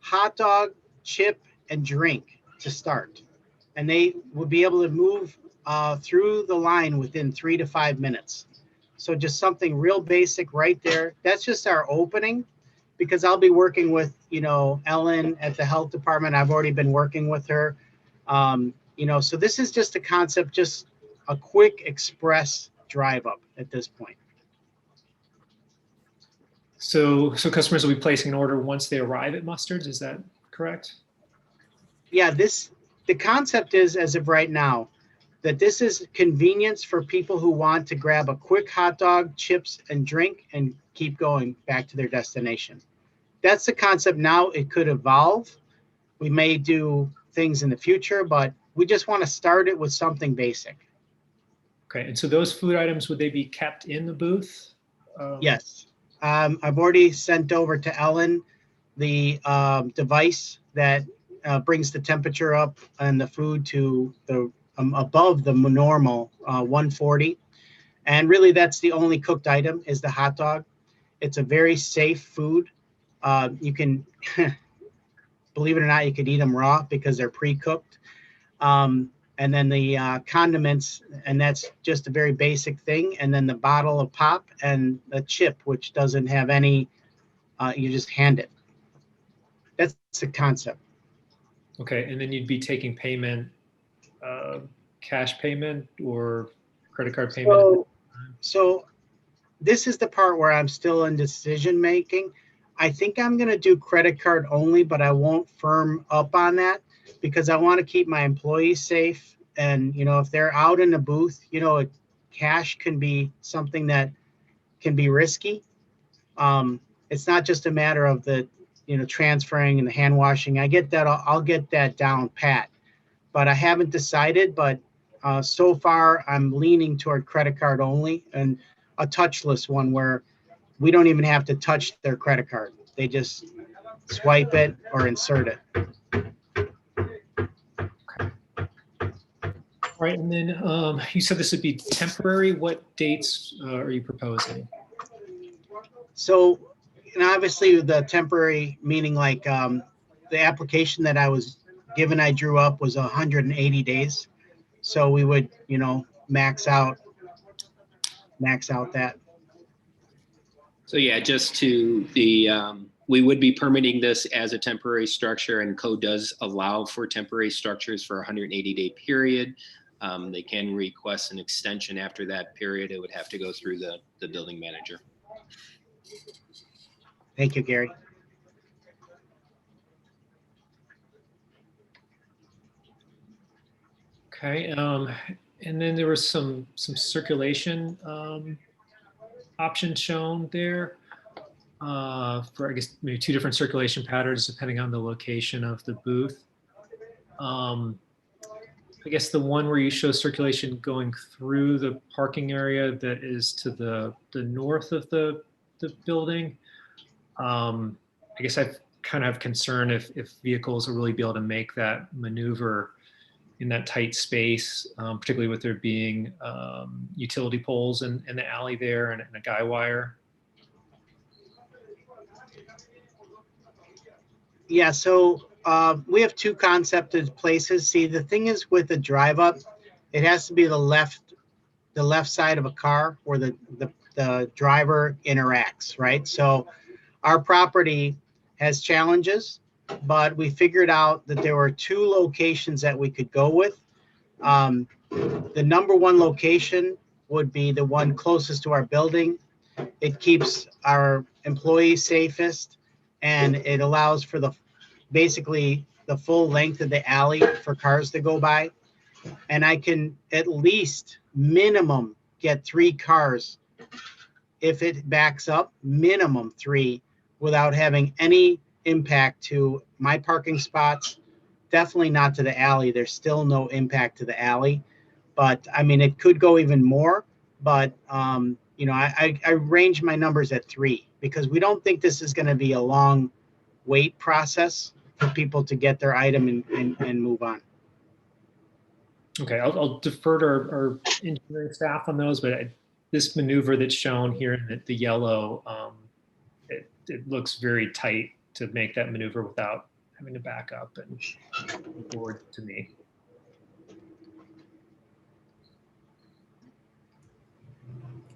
hot dog, chip, and drink to start. And they will be able to move through the line within 3 to 5 minutes. So just something real basic right there. That's just our opening, because I'll be working with, Ellen at the health department. I've already been working with her. So this is just a concept, just a quick express drive up at this point. So customers will be placing an order once they arrive at Mustards, is that correct? Yeah, the concept is, as of right now, that this is convenience for people who want to grab a quick hot dog, chips, and drink and keep going back to their destination. That's the concept now. It could evolve. We may do things in the future, but we just want to start it with something basic. Okay, and so those food items, would they be kept in the booth? Yes. I've already sent over to Ellen the device that brings the temperature up and the food to the above the normal 140. And really, that's the only cooked item is the hot dog. It's a very safe food. You can believe it or not, you could eat them raw because they're pre-cooked. And then the condiments, and that's just a very basic thing. And then the bottle of pop and a chip, which doesn't have any, you just hand it. That's the concept. Okay, and then you'd be taking payment, cash payment or credit card payment? So this is the part where I'm still in decision making. I think I'm going to do credit card only, but I won't firm up on that because I want to keep my employees safe. And, you know, if they're out in the booth, you know, cash can be something that can be risky. It's not just a matter of the, you know, transferring and the hand washing. I get that. I'll get that down pat, but I haven't decided. But so far I'm leaning toward credit card only and a touchless one where we don't even have to touch their credit card. They just swipe it or insert it. All right, and then you said this would be temporary. What dates are you proposing? So, and obviously the temporary meaning like the application that I was given, I drew up was 180 days. So we would, you know, max out that. So yeah, just to the, we would be permitting this as a temporary structure, and code does allow for temporary structures for a 180-day period. They can request an extension after that period. It would have to go through the building manager. Thank you, Gary. Okay, and then there was some circulation options shown there for, I guess, maybe 2 different circulation patterns depending on the location of the booth. I guess the one where you show circulation going through the parking area that is to the north of the building. I guess I kind of have concern if vehicles will really be able to make that maneuver in that tight space, particularly with there being utility poles in the alley there and a guy wire. Yeah, so we have 2 concepted places. See, the thing is with the drive up, it has to be the left side of a car where the driver interacts, right? So our property has challenges, but we figured out that there were 2 locations that we could go with. The number 1 location would be the one closest to our building. It keeps our employees safest, and it allows for basically the full length of the alley for cars to go by. And I can at least minimum get 3 cars if it backs up, minimum 3, without having any impact to my parking spots. Definitely not to the alley. There's still no impact to the alley. But I mean, it could go even more. But, you know, I range my numbers at 3 because we don't think this is going to be a long wait process for people to get their item and move on. Okay, I'll defer to our engineering staff on those, but this maneuver that's shown here in the yellow, it looks very tight to make that maneuver without having to back up and forward to me.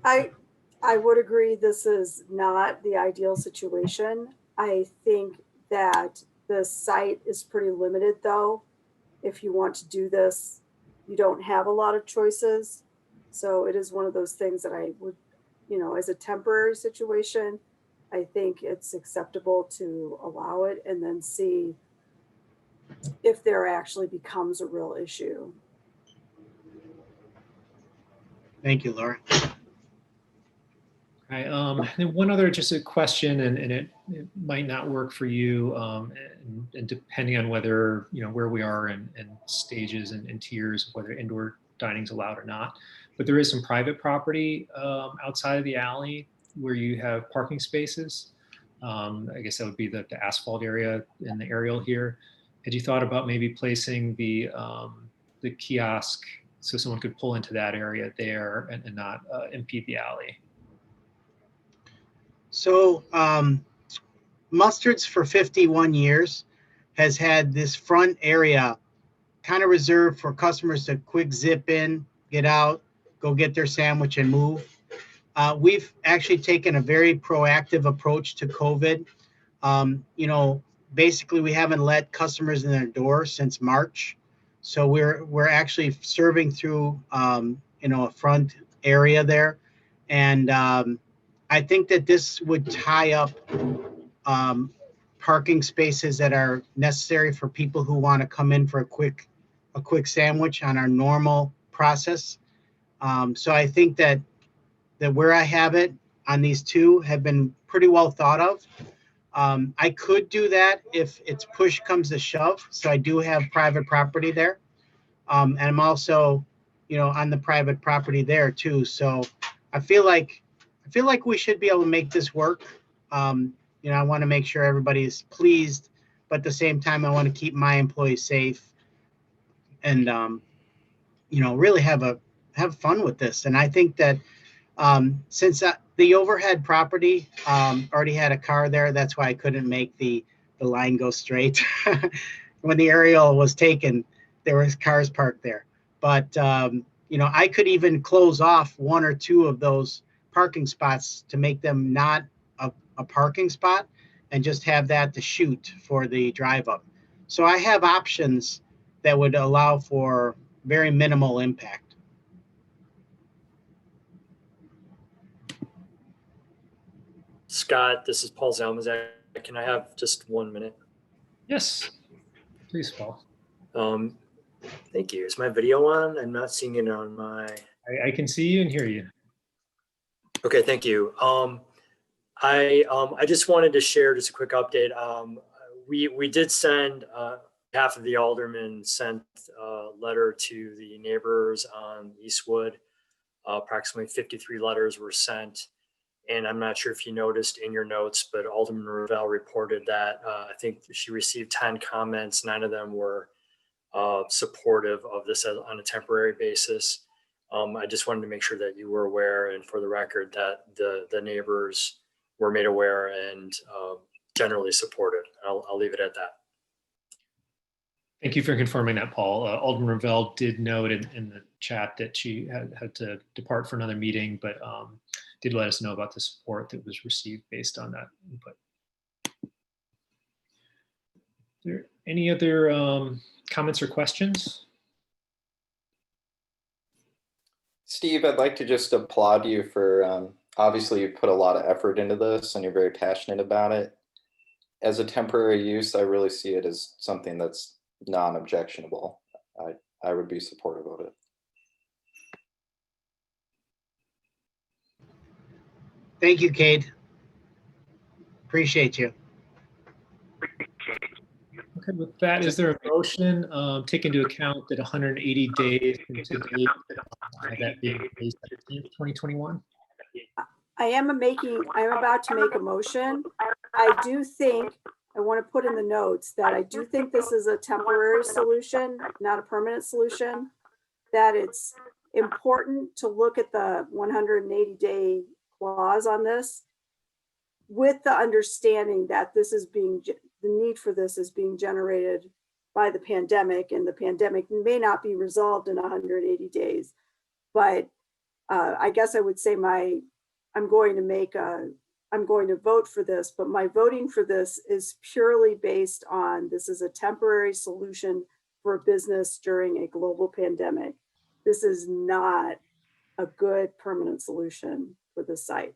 I would agree this is not the ideal situation. I think that the site is pretty limited though. If you want to do this, you don't have a lot of choices. So it is one of those things that I would, you know, as a temporary situation, I think it's acceptable to allow it and then see if there actually becomes a real issue. Thank you, Laura. Okay, and one other just a question, and it might not work for you, and depending on whether, you know, where we are in stages and tiers, whether indoor dining is allowed or not. But there is some private property outside of the alley where you have parking spaces. I guess that would be the asphalt area in the aerial here. Had you thought about maybe placing the kiosk so someone could pull into that area there and not impede the alley? So Mustard's for 51 years. has had this front area kind of reserved for customers to quick zip in, get out, go get their sandwich and move. We've actually taken a very proactive approach to COVID. You know, basically we haven't let customers in their door since March. So we're actually serving through, you know, a front area there. And I think that this would tie up parking spaces that are necessary for people who want to come in for a quick sandwich on our normal process. So I think that where I have it on these two have been pretty well thought of. I could do that if it's push comes to shove. So I do have private property there. And I'm also, you know, on the private property there too. So I feel like we should be able to make this work. You know, I want to make sure everybody's pleased, but at the same time, I want to keep my employees safe and, you know, really have fun with this. And I think that since the overhead property already had a car there, that's why I couldn't make the line go straight. When the aerial was taken, there was cars parked there. But, you know, I could even close off one or two of those parking spots to make them not a parking spot and just have that to shoot for the drive up. So I have options that would allow for very minimal impact. Scott, this is Paul Zalmazak. Can I have just 1 minute? Yes, please, Paul. Thank you. Is my video on? I'm not seeing it on my. I can see you and hear you. Okay, thank you. I just wanted to share just a quick update. We did send half of the aldermen sent a letter to the neighbors on Eastwood. Approximately 53 letters were sent. And I'm not sure if you noticed in your notes, but Alderman Ravel reported that I think she received 10 comments. 9 of them were supportive of this on a temporary basis. I just wanted to make sure that you were aware and for the record that the neighbors were made aware and generally supported. I'll leave it at that. Thank you for confirming that, Paul. Alderman Ravel did note in the chat that she had to depart for another meeting, but did let us know about the support that was received based on that input. Are there any other comments or questions? Steve, I'd like to just applaud you for, obviously you put a lot of effort into this and you're very passionate about it. As a temporary use, I really see it as something that's non-objectionable. I would be supportive of it. Thank you, Cade. Appreciate you. Okay, with that, is there a motion take into account that 180 days from today, that being May 17th, 2021? I'm about to make a motion. I do think, I want to put in the notes that I do think this is a temporary solution, not a permanent solution, that it's important to look at the 180-day clause on this with the understanding that this is the need for this is being generated by the pandemic, and the pandemic may not be resolved in 180 days. But I guess I would say I'm going to vote for this, but my voting for this is purely based on this is a temporary solution for a business during a global pandemic. This is not a good permanent solution for the site.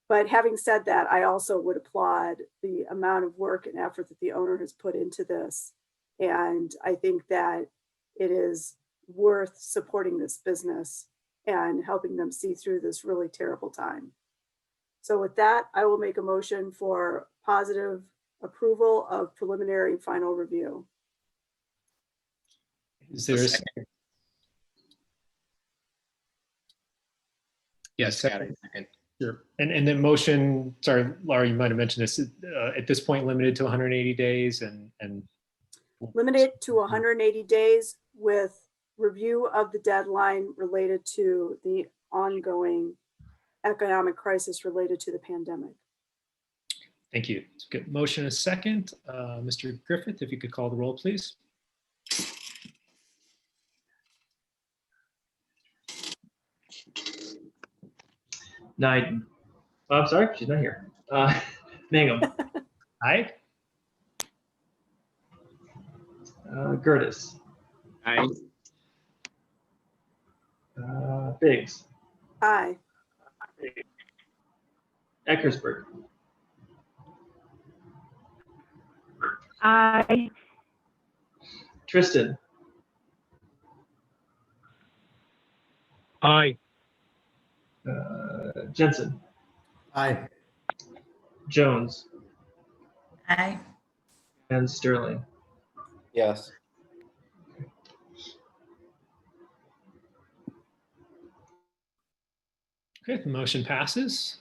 But having said that, I also would applaud the amount of work and effort that the owner has put into this. And I think that it is worth supporting this business and helping them see through this really terrible time. So with that, I will make a motion for positive approval of preliminary final review. Is there a second? Yes, second. Sure. And the motion, sorry, Laura, you might have mentioned this, at this point limited to 180 days and limited to 180 days with review of the deadline related to the ongoing economic crisis related to the pandemic. Thank you. Good. Motion and a second. Mr. Griffith, if you could call the roll, please. Niden. Oh, I'm sorry, she's not here. Mangum. Aye. Gertis. Aye. Biggs. Aye. Eckersberg. Aye. Tristan. Aye. Jensen. Aye. Jones. Aye. And Sterling. Yes. Okay, the motion passes.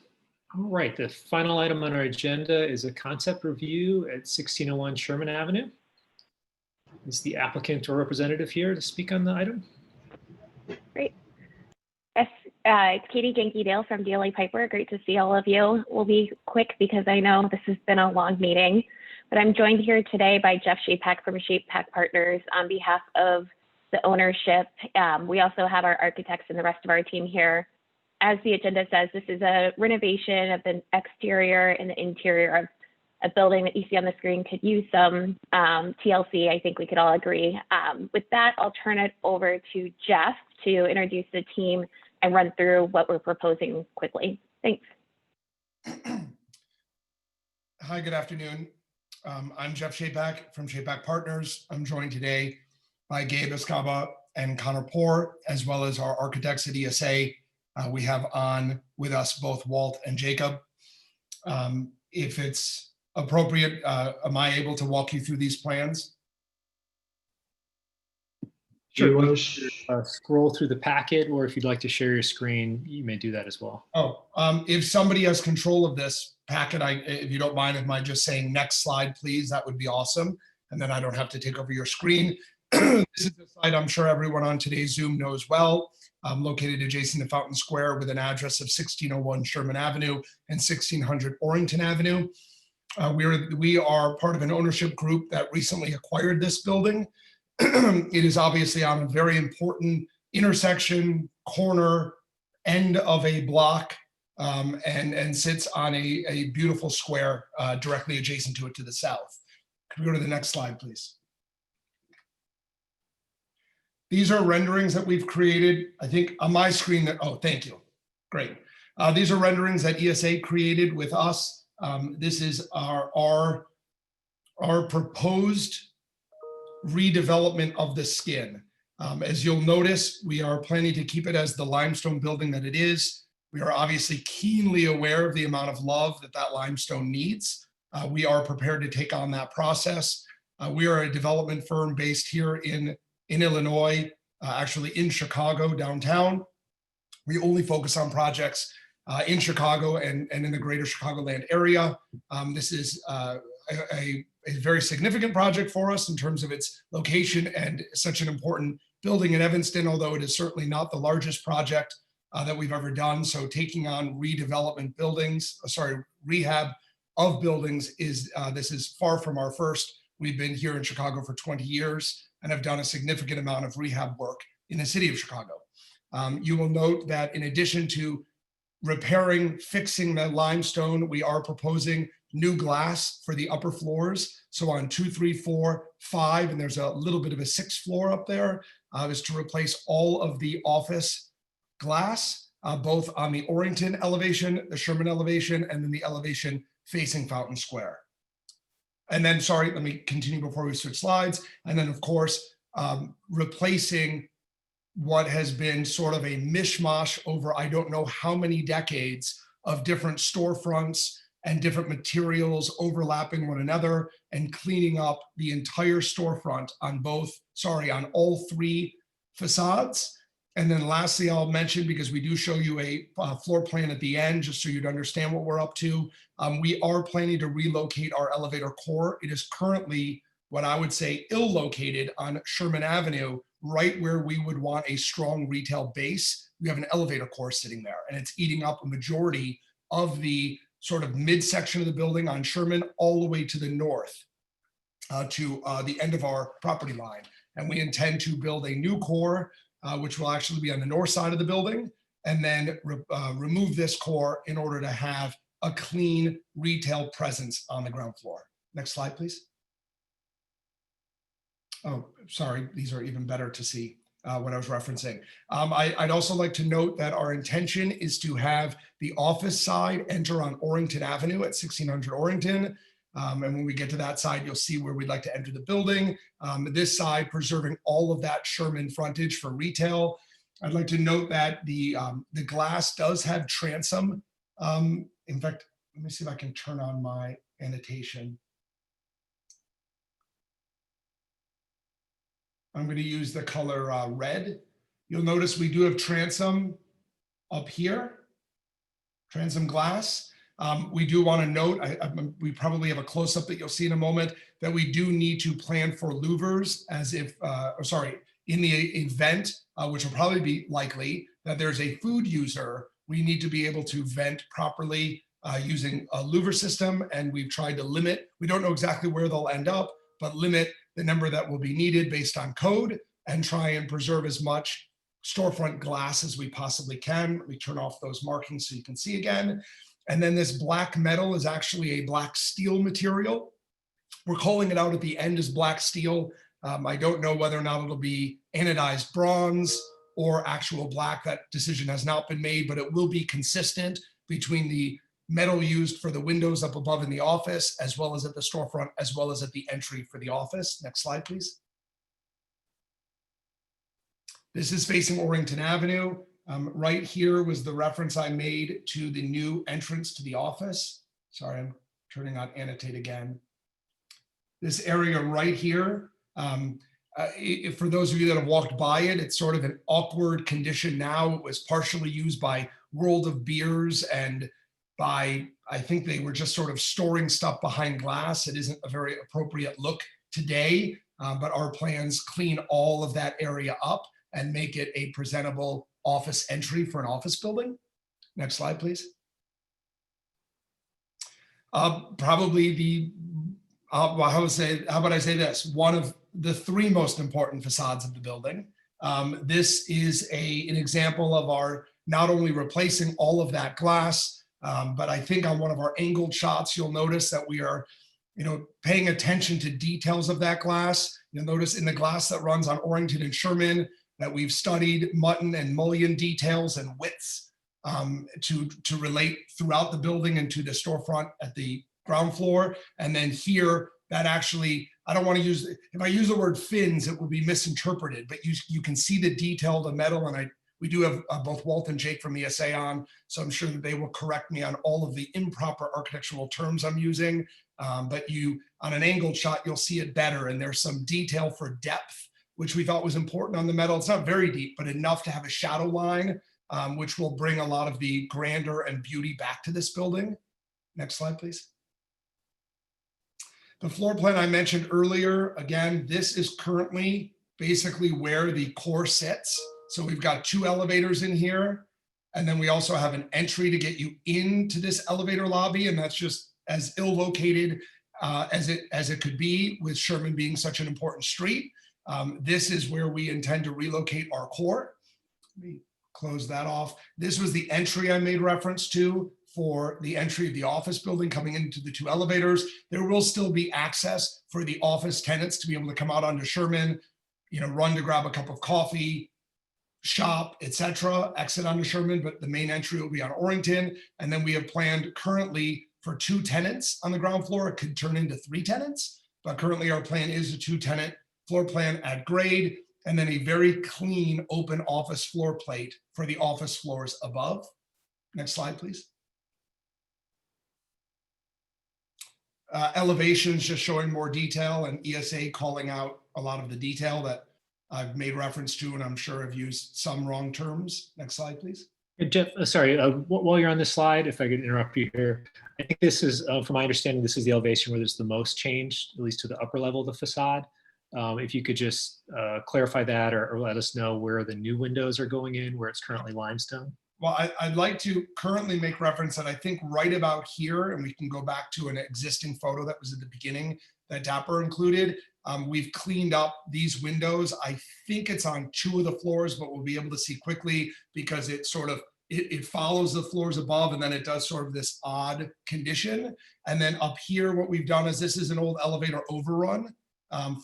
All right, the final item on our agenda is a concept review at 1601 Sherman Avenue. Is the applicant or representative here to speak on the item? Great. Yes, it's Katie Genke-Dale from DLA Piper. Great to see all of you. We'll be quick because I know this has been a long meeting, but I'm joined here today by Jeff Shapak from Shapak Partners on behalf of the ownership. We also have our architects and the rest of our team here. As the agenda says, this is a renovation of the exterior and the interior of a building that you see on the screen. Could use some TLC, I think we could all agree. With that, I'll turn it over to Jeff to introduce the team and run through what we're proposing quickly. Thanks. Hi, good afternoon. I'm Jeff Shapak from Shapak Partners. I'm joined today by Gabe Escaba and Connor Poor, as well as our architects at ESA. We have on with us both Walt and Jacob. If it's appropriate, am I able to walk you through these plans? Sure. Scroll through the packet, or if you'd like to share your screen, you may do that as well. Oh, if somebody has control of this packet, if you don't mind, if I just saying next slide, please, that would be awesome. And then I don't have to take over your screen. This is the site I'm sure everyone on today's Zoom knows well. Located adjacent to Fountain Square with an address of 1601 Sherman Avenue and 1600 Orrington Avenue. We are part of an ownership group that recently acquired this building. It is obviously on a very important intersection, corner, end of a block, and sits on a beautiful square directly adjacent to it to the south. Can we go to the next slide, please? These are renderings that we've created, I think on my screen that, oh, thank you. Great. These are renderings that ESA created with us. This is our proposed redevelopment of the skin. As you'll notice, we are planning to keep it as the limestone building that it is. We are obviously keenly aware of the amount of love that limestone needs. We are prepared to take on that process. We are a development firm based here in Illinois, actually in Chicago downtown. We only focus on projects in Chicago and in the greater Chicagoland area. This is a very significant project for us in terms of its location and such an important building in Evanston, although it is certainly not the largest project that we've ever done. So taking on redevelopment buildings, rehab of buildings this is far from our first. We've been here in Chicago for 20 years and have done a significant amount of rehab work in the city of Chicago. You will note that in addition to repairing, fixing the limestone, we are proposing new glass for the upper floors. So on 2, 3, 4, 5, and there's a little bit of a 6th floor up there, is to replace all of the office glass, both on the Orrington elevation, the Sherman elevation, and then the elevation facing Fountain Square. And then, sorry, let me continue before we switch slides. And then, of course, replacing what has been sort of a mishmash over I don't know how many decades of different storefronts and different materials overlapping one another and cleaning up the entire storefront on all 3 facades. And then lastly, I'll mention, because we do show you a floor plan at the end, just so you'd understand what we're up to. We are planning to relocate our elevator core. It is currently what I would say ill-located on Sherman Avenue, right where we would want a strong retail base. We have an elevator core sitting there, and it's eating up a majority of the sort of midsection of the building on Sherman all the way to the north to the end of our property line. And we intend to build a new core, which will actually be on the north side of the building, and then remove this core in order to have a clean retail presence on the ground floor. Next slide, please. Oh, sorry, these are even better to see what I was referencing. I'd also like to note that our intention is to have the office side enter on Orrington Avenue at 1600 Orrington. And when we get to that side, you'll see where we'd like to enter the building. This side preserving all of that Sherman frontage for retail. I'd like to note that the glass does have transom. In fact, let me see if I can turn on my annotation. I'm going to use the color red. You'll notice we do have transom up here, transom glass. We do want to note, we probably have a close-up that you'll see in a moment, that we do need to plan for louvers as if, in the event, which will probably be likely, that there's a food user, we need to be able to vent properly using a louver system. And we've tried to limit, we don't know exactly where they'll end up, but limit the number that will be needed based on code and try and preserve as much storefront glass as we possibly can. Let me turn off those markings so you can see again. And then this black metal is actually a black steel material. We're calling it out at the end as black steel. I don't know whether or not it'll be anodized bronze or actual black. That decision has not been made, but it will be consistent between the metal used for the windows up above in the office, as well as at the storefront, as well as at the entry for the office. Next slide, please. This is facing Orrington Avenue. Right here was the reference I made to the new entrance to the office. Sorry, I'm turning on annotate again. This area right here, for those of you that have walked by it, it's sort of an awkward condition now. It was partially used by World of Beers and by, I think they were just sort of storing stuff behind glass. It isn't a very appropriate look today, but our plans clean all of that area up and make it a presentable office entry for an office building. Next slide, please. Probably the, how about I say this? One of the three most important facades of the building. This is an example of our not only replacing all of that glass, but I think on one of our angled shots, you'll notice that we are, paying attention to details of that glass. You'll notice in the glass that runs on Orrington and Sherman that we've studied mutton and mullion details and widths to relate throughout the building and to the storefront at the ground floor. And then here, that actually, I don't want to use, if I use the word fins, it will be misinterpreted, but you can see the detail of the metal. And we do have both Walt and Jake from ESA on, so I'm sure that they will correct me on all of the improper architectural terms I'm using. But on an angled shot, you'll see it better. And there's some detail for depth, which we thought was important on the metal. It's not very deep, but enough to have a shadow line, which will bring a lot of the grandeur and beauty back to this building. Next slide, please. The floor plan I mentioned earlier, again, this is currently basically where the core sits. So we've got two elevators in here, and then we also have an entry to get you into this elevator lobby, and that's just as ill-located as it could be, with Sherman being such an important street. This is where we intend to relocate our core. Let me close that off. This was the entry I made reference to for the entry of the office building coming into the two elevators. There will still be access for the office tenants to be able to come out onto Sherman, run to grab a cup of coffee, shop, etc., exit onto Sherman, but the main entry will be on Orrington. And then we have planned currently for 2 tenants on the ground floor. It could turn into 3 tenants, but currently our plan is a 2-tenant floor plan at grade, and then a very clean open office floor plate for the office floors above. Next slide, please. Elevations just showing more detail, and ESA calling out a lot of the detail that I've made reference to, and I'm sure I've used some wrong terms. Next slide, please. Jeff, sorry, while you're on this slide, if I could interrupt you here, I think this is, from my understanding, this is the elevation where there's the most change, at least to the upper level of the facade. If you could just clarify that or let us know where the new windows are going in, where it's currently limestone. Well, I'd like to currently make reference that I think right about here, and we can go back to an existing photo that was at the beginning that Dapper included. We've cleaned up these windows. I think it's on 2 of the floors, but we'll be able to see quickly because it sort of, it follows the floors above, and then it does sort of this odd condition. And then up here, what we've done is this is an old elevator overrun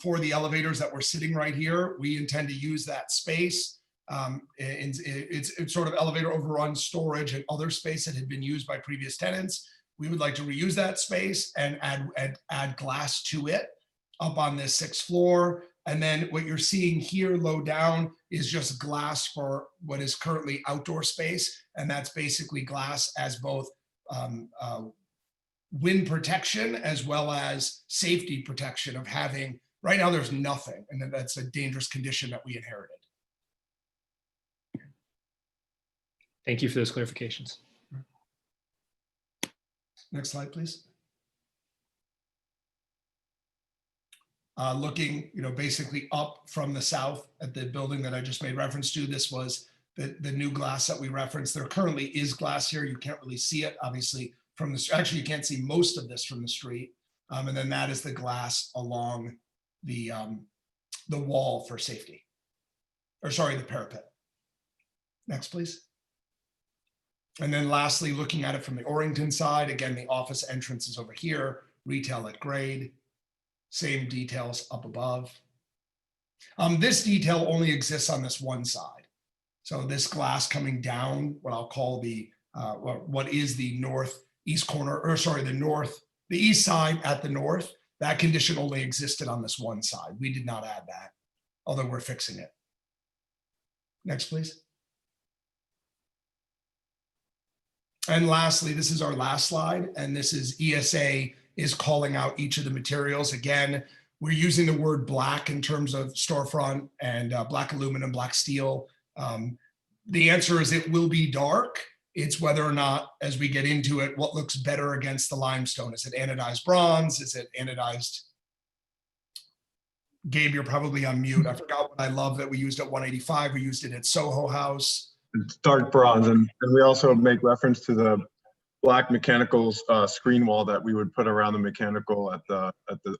for the elevators that were sitting right here. We intend to use that space. It's sort of elevator overrun storage and other space that had been used by previous tenants. We would like to reuse that space and add glass to it up on this 6th floor. And then what you're seeing here low down is just glass for what is currently outdoor space. And that's basically glass as both wind protection as well as safety protection of having, right now there's nothing. And that's a dangerous condition that we inherited. Thank you for those clarifications. Next slide, please. Looking, basically up from the south at the building that I just made reference to, this was the new glass that we referenced. There currently is glass here. You can't really see it, obviously, from this. Actually, you can't see most of this from the street. And then that is the glass along the wall for safety. Or sorry, the parapet. Next, please. And then lastly, looking at it from the Orrington side, again, the office entrance is over here, retail at grade, same details up above. This detail only exists on this one side. So this glass coming down, what I'll call the, what is the northeast corner, or sorry, the east side at the north, that condition only existed on this one side. We did not add that, although we're fixing it. Next, please. And lastly, this is our last slide, and this is ESA is calling out each of the materials. Again, we're using the word black in terms of storefront and black aluminum, black steel. The answer is it will be dark. It's whether or not, as we get into it, what looks better against the limestone. Is it anodized bronze? Is it anodized? Gabe, you're probably on mute. I forgot what I love that we used at 185. We used it at Soho House. It's dark bronze, and we also make reference to the black mechanicals screen wall that we would put around the mechanical at the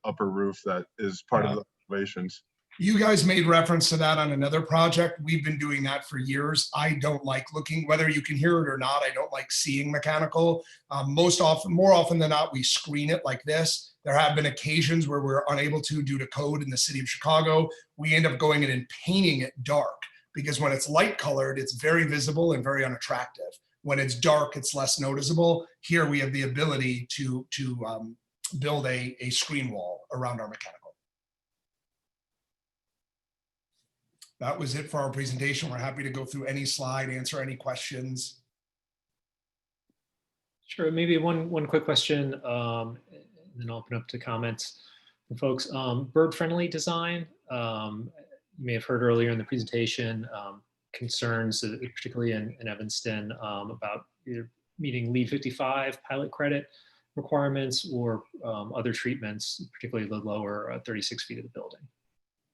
upper roof that is part of the elevations. You guys made reference to that on another project. We've been doing that for years. I don't like looking, whether you can hear it or not, I don't like seeing mechanical. More often than not, we screen it like this. There have been occasions where we're unable to due to code in the city of Chicago. We end up going in and painting it dark, because when it's light colored, it's very visible and very unattractive. When it's dark, it's less noticeable. Here we have the ability to build a screen wall around our mechanical. That was it for our presentation. We're happy to go through any slide, answer any questions. Sure, maybe one quick question, and then I'll open up to comments from folks. Bird-friendly design. You may have heard earlier in the presentation concerns, particularly in Evanston, about either meeting LEED 55 pilot credit requirements or other treatments, particularly the lower 36 feet of the building.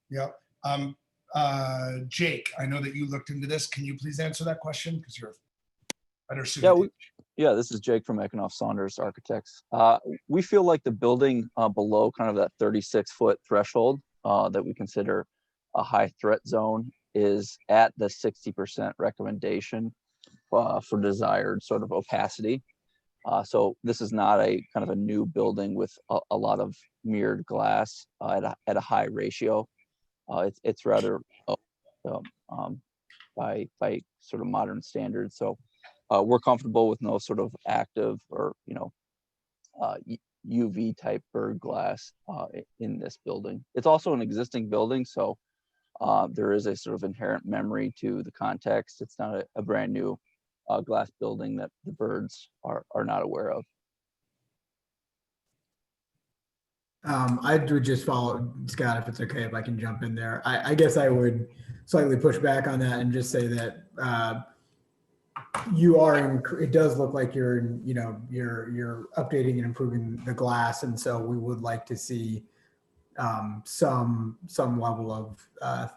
Yeah. Jake, I know that you looked into this. Can you please answer that question? Because you're better suited. Yeah, this is Jake from Eckenoff Saunders Architects. We feel like the building below kind of that 36-foot threshold that we consider a high threat zone is at the 60% recommendation for desired sort of opacity. So this is not a kind of a new building with a lot of mirrored glass at a high ratio. It's rather by sort of modern standards. So we're comfortable with no sort of active or UV type bird glass in this building. It's also an existing building, so there is a sort of inherent memory to the context. It's not a brand new glass building that the birds are not aware of. I would just follow Scott, if it's okay, if I can jump in there. I guess I would slightly push back on that and just say that it does look like you're updating and improving the glass, and so we would like to see some level of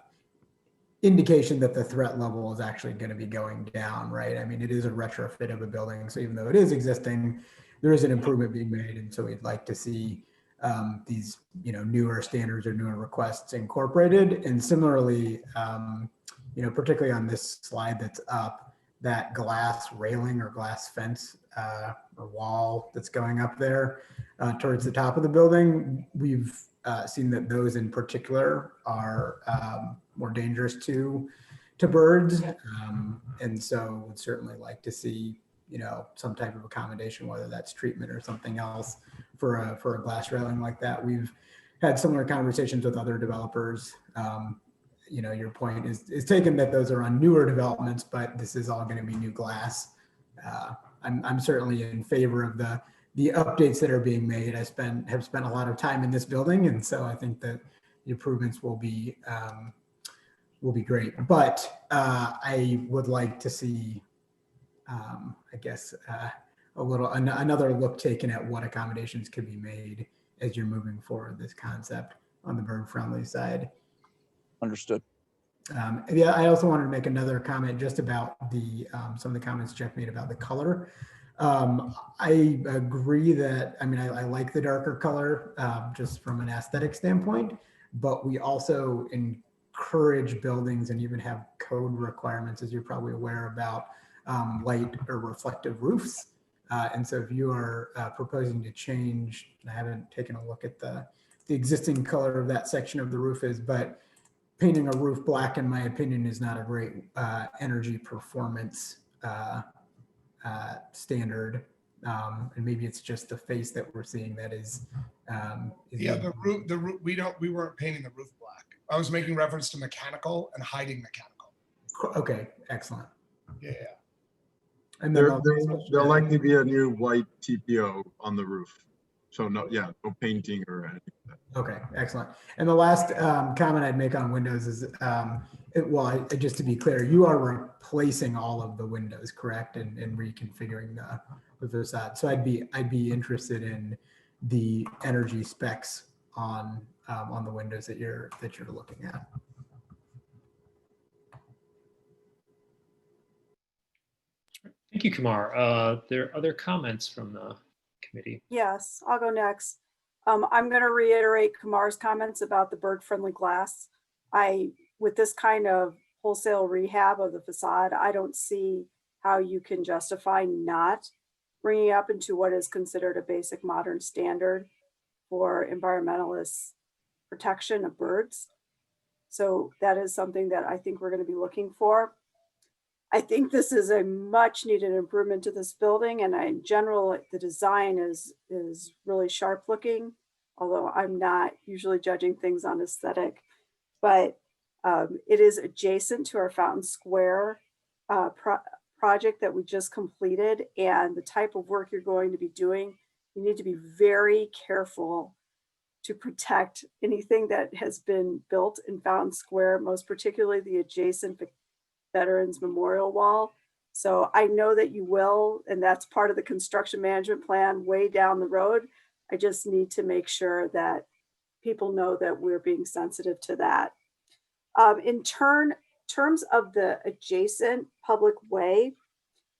indication that the threat level is actually going to be going down, right? I mean, it is a retrofit of a building, so even though it is existing, there is an improvement being made, and so we'd like to see these, newer standards or newer requests incorporated. And similarly, particularly on this slide that's up, that glass railing or glass fence or wall that's going up there towards the top of the building, we've seen that those in particular are more dangerous to birds. And so would certainly like to see, some type of accommodation, whether that's treatment or something else for a glass railing like that. We've had similar conversations with other developers. Your point is taken that those are on newer developments, but this is all going to be new glass. I'm certainly in favor of the updates that are being made. I have spent a lot of time in this building, and so I think that the improvements will be great. But I would like to see, another look taken at what accommodations could be made as you're moving forward this concept on the bird-friendly side. Understood. I also wanted to make another comment just about some of the comments Jeff made about the color. I agree that, I like the darker color just from an aesthetic standpoint, but we also encourage buildings and even have code requirements, as you're probably aware, about light or reflective roofs. And so if you are proposing to change, I haven't taken a look at the existing color of that section of the roof is, but painting a roof black, in my opinion, is not a great energy performance standard. And maybe it's just the face that we're seeing that is. The roof. We weren't painting the roof black. I was making reference to mechanical and hiding mechanical. Okay, excellent. Yeah. And there'll likely be a new white TPO on the roof. So no painting or anything like that. Okay, excellent. And the last comment I'd make on windows is, just to be clear, you are replacing all of the windows, correct? And reconfiguring the facade. So I'd be interested in the energy specs on the windows that you're looking at. Thank you, Kumar. There are other comments from the committee. Yes, I'll go next. I'm going to reiterate Kumar's comments about the bird-friendly glass. With this kind of wholesale rehab of the facade, I don't see how you can justify not bringing up into what is considered a basic modern standard for environmentalist protection of birds. So that is something that I think we're going to be looking for. I think this is a much needed improvement to this building, and in general, the design is really sharp looking, although I'm not usually judging things on aesthetic, but it is adjacent to our Fountain Square project that we just completed, and the type of work you're going to be doing, you need to be very careful to protect anything that has been built in Fountain Square, most particularly the adjacent Veterans Memorial Wall. So I know that you will, and that's part of the construction management plan way down the road. I just need to make sure that people know that we're being sensitive to that. In terms of the adjacent public way,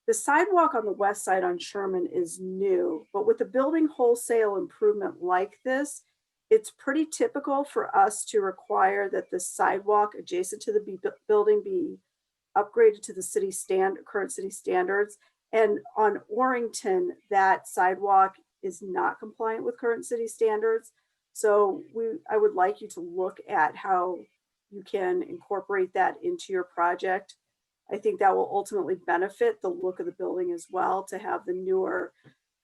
the sidewalk on the west side on Sherman is new, but with a building wholesale improvement like this, it's pretty typical for us to require that the sidewalk adjacent to the building be upgraded to the current city standards. And on Orrington, that sidewalk is not compliant with current city standards. So I would like you to look at how you can incorporate that into your project. I think that will ultimately benefit the look of the building as well, to have the newer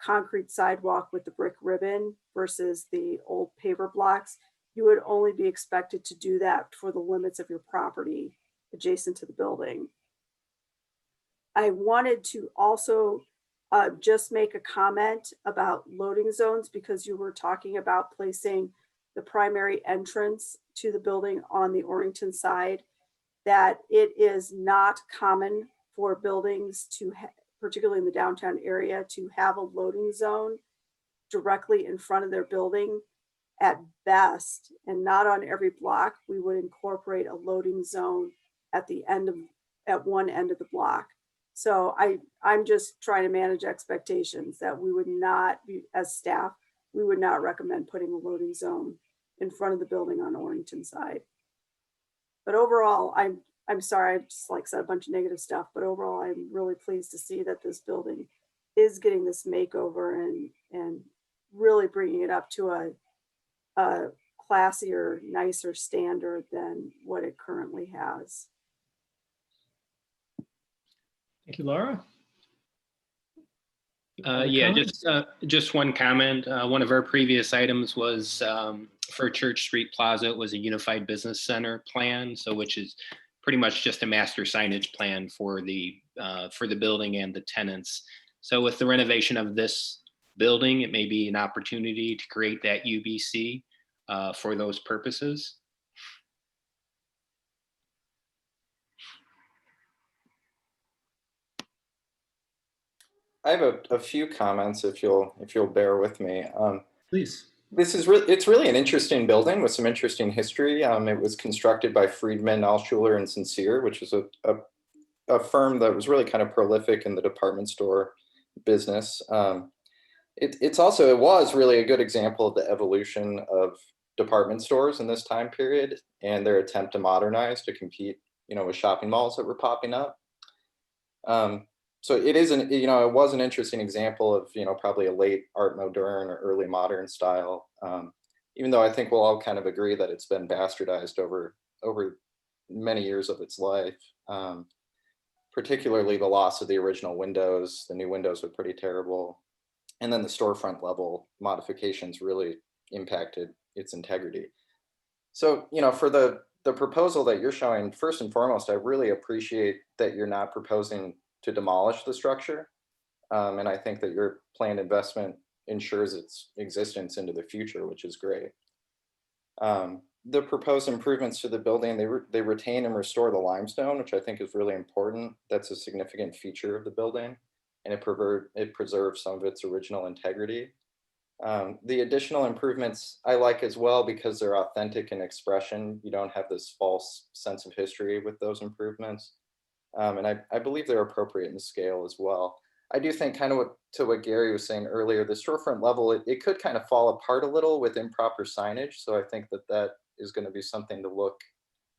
concrete sidewalk with the brick ribbon versus the old paver blocks. You would only be expected to do that for the limits of your property adjacent to the building. I wanted to also just make a comment about loading zones, because you were talking about placing the primary entrance to the building on the Orrington side, that it is not common for buildings to, particularly in the downtown area, to have a loading zone directly in front of their building. At best, and not on every block, we would incorporate a loading zone at one end of the block. So I'm just trying to manage expectations that we would not be, as staff, we would not recommend putting a loading zone in front of the building on Orrington side. But overall, I'm sorry, I've just like said a bunch of negative stuff, but overall, I'm really pleased to see that this building is getting this makeover and really bringing it up to a classier, nicer standard than what it currently has. Thank you, Laura. Yeah, just one comment. One of our previous items was for Church Street Plaza. It was a unified business center plan, so which is pretty much just a master signage plan for the building and the tenants. So with the renovation of this building, it may be an opportunity to create that UBC for those purposes. I have a few comments if you'll bear with me. Please. It's really an interesting building with some interesting history. It was constructed by Friedman, Altschuler, and Sincere, which is a firm that was really kind of prolific in the department store business. It was really a good example of the evolution of department stores in this time period and their attempt to modernize to compete, with shopping malls that were popping up. So it was an interesting example of, probably a late Art Moderne or early modern style, even though I think we'll all kind of agree that it's been bastardized over many years of its life, particularly the loss of the original windows. The new windows were pretty terrible. And then the storefront level modifications really impacted its integrity. So, for the proposal that you're showing, first and foremost, I really appreciate that you're not proposing to demolish the structure. And I think that your planned investment ensures its existence into the future, which is great. The proposed improvements to the building, they retain and restore the limestone, which I think is really important. That's a significant feature of the building, and it preserves some of its original integrity. The additional improvements I like as well because they're authentic in expression. You don't have this false sense of history with those improvements. And I believe they're appropriate in scale as well. I do think kind of to what Gary was saying earlier, the storefront level, it could kind of fall apart a little with improper signage. So I think that is going to be something to look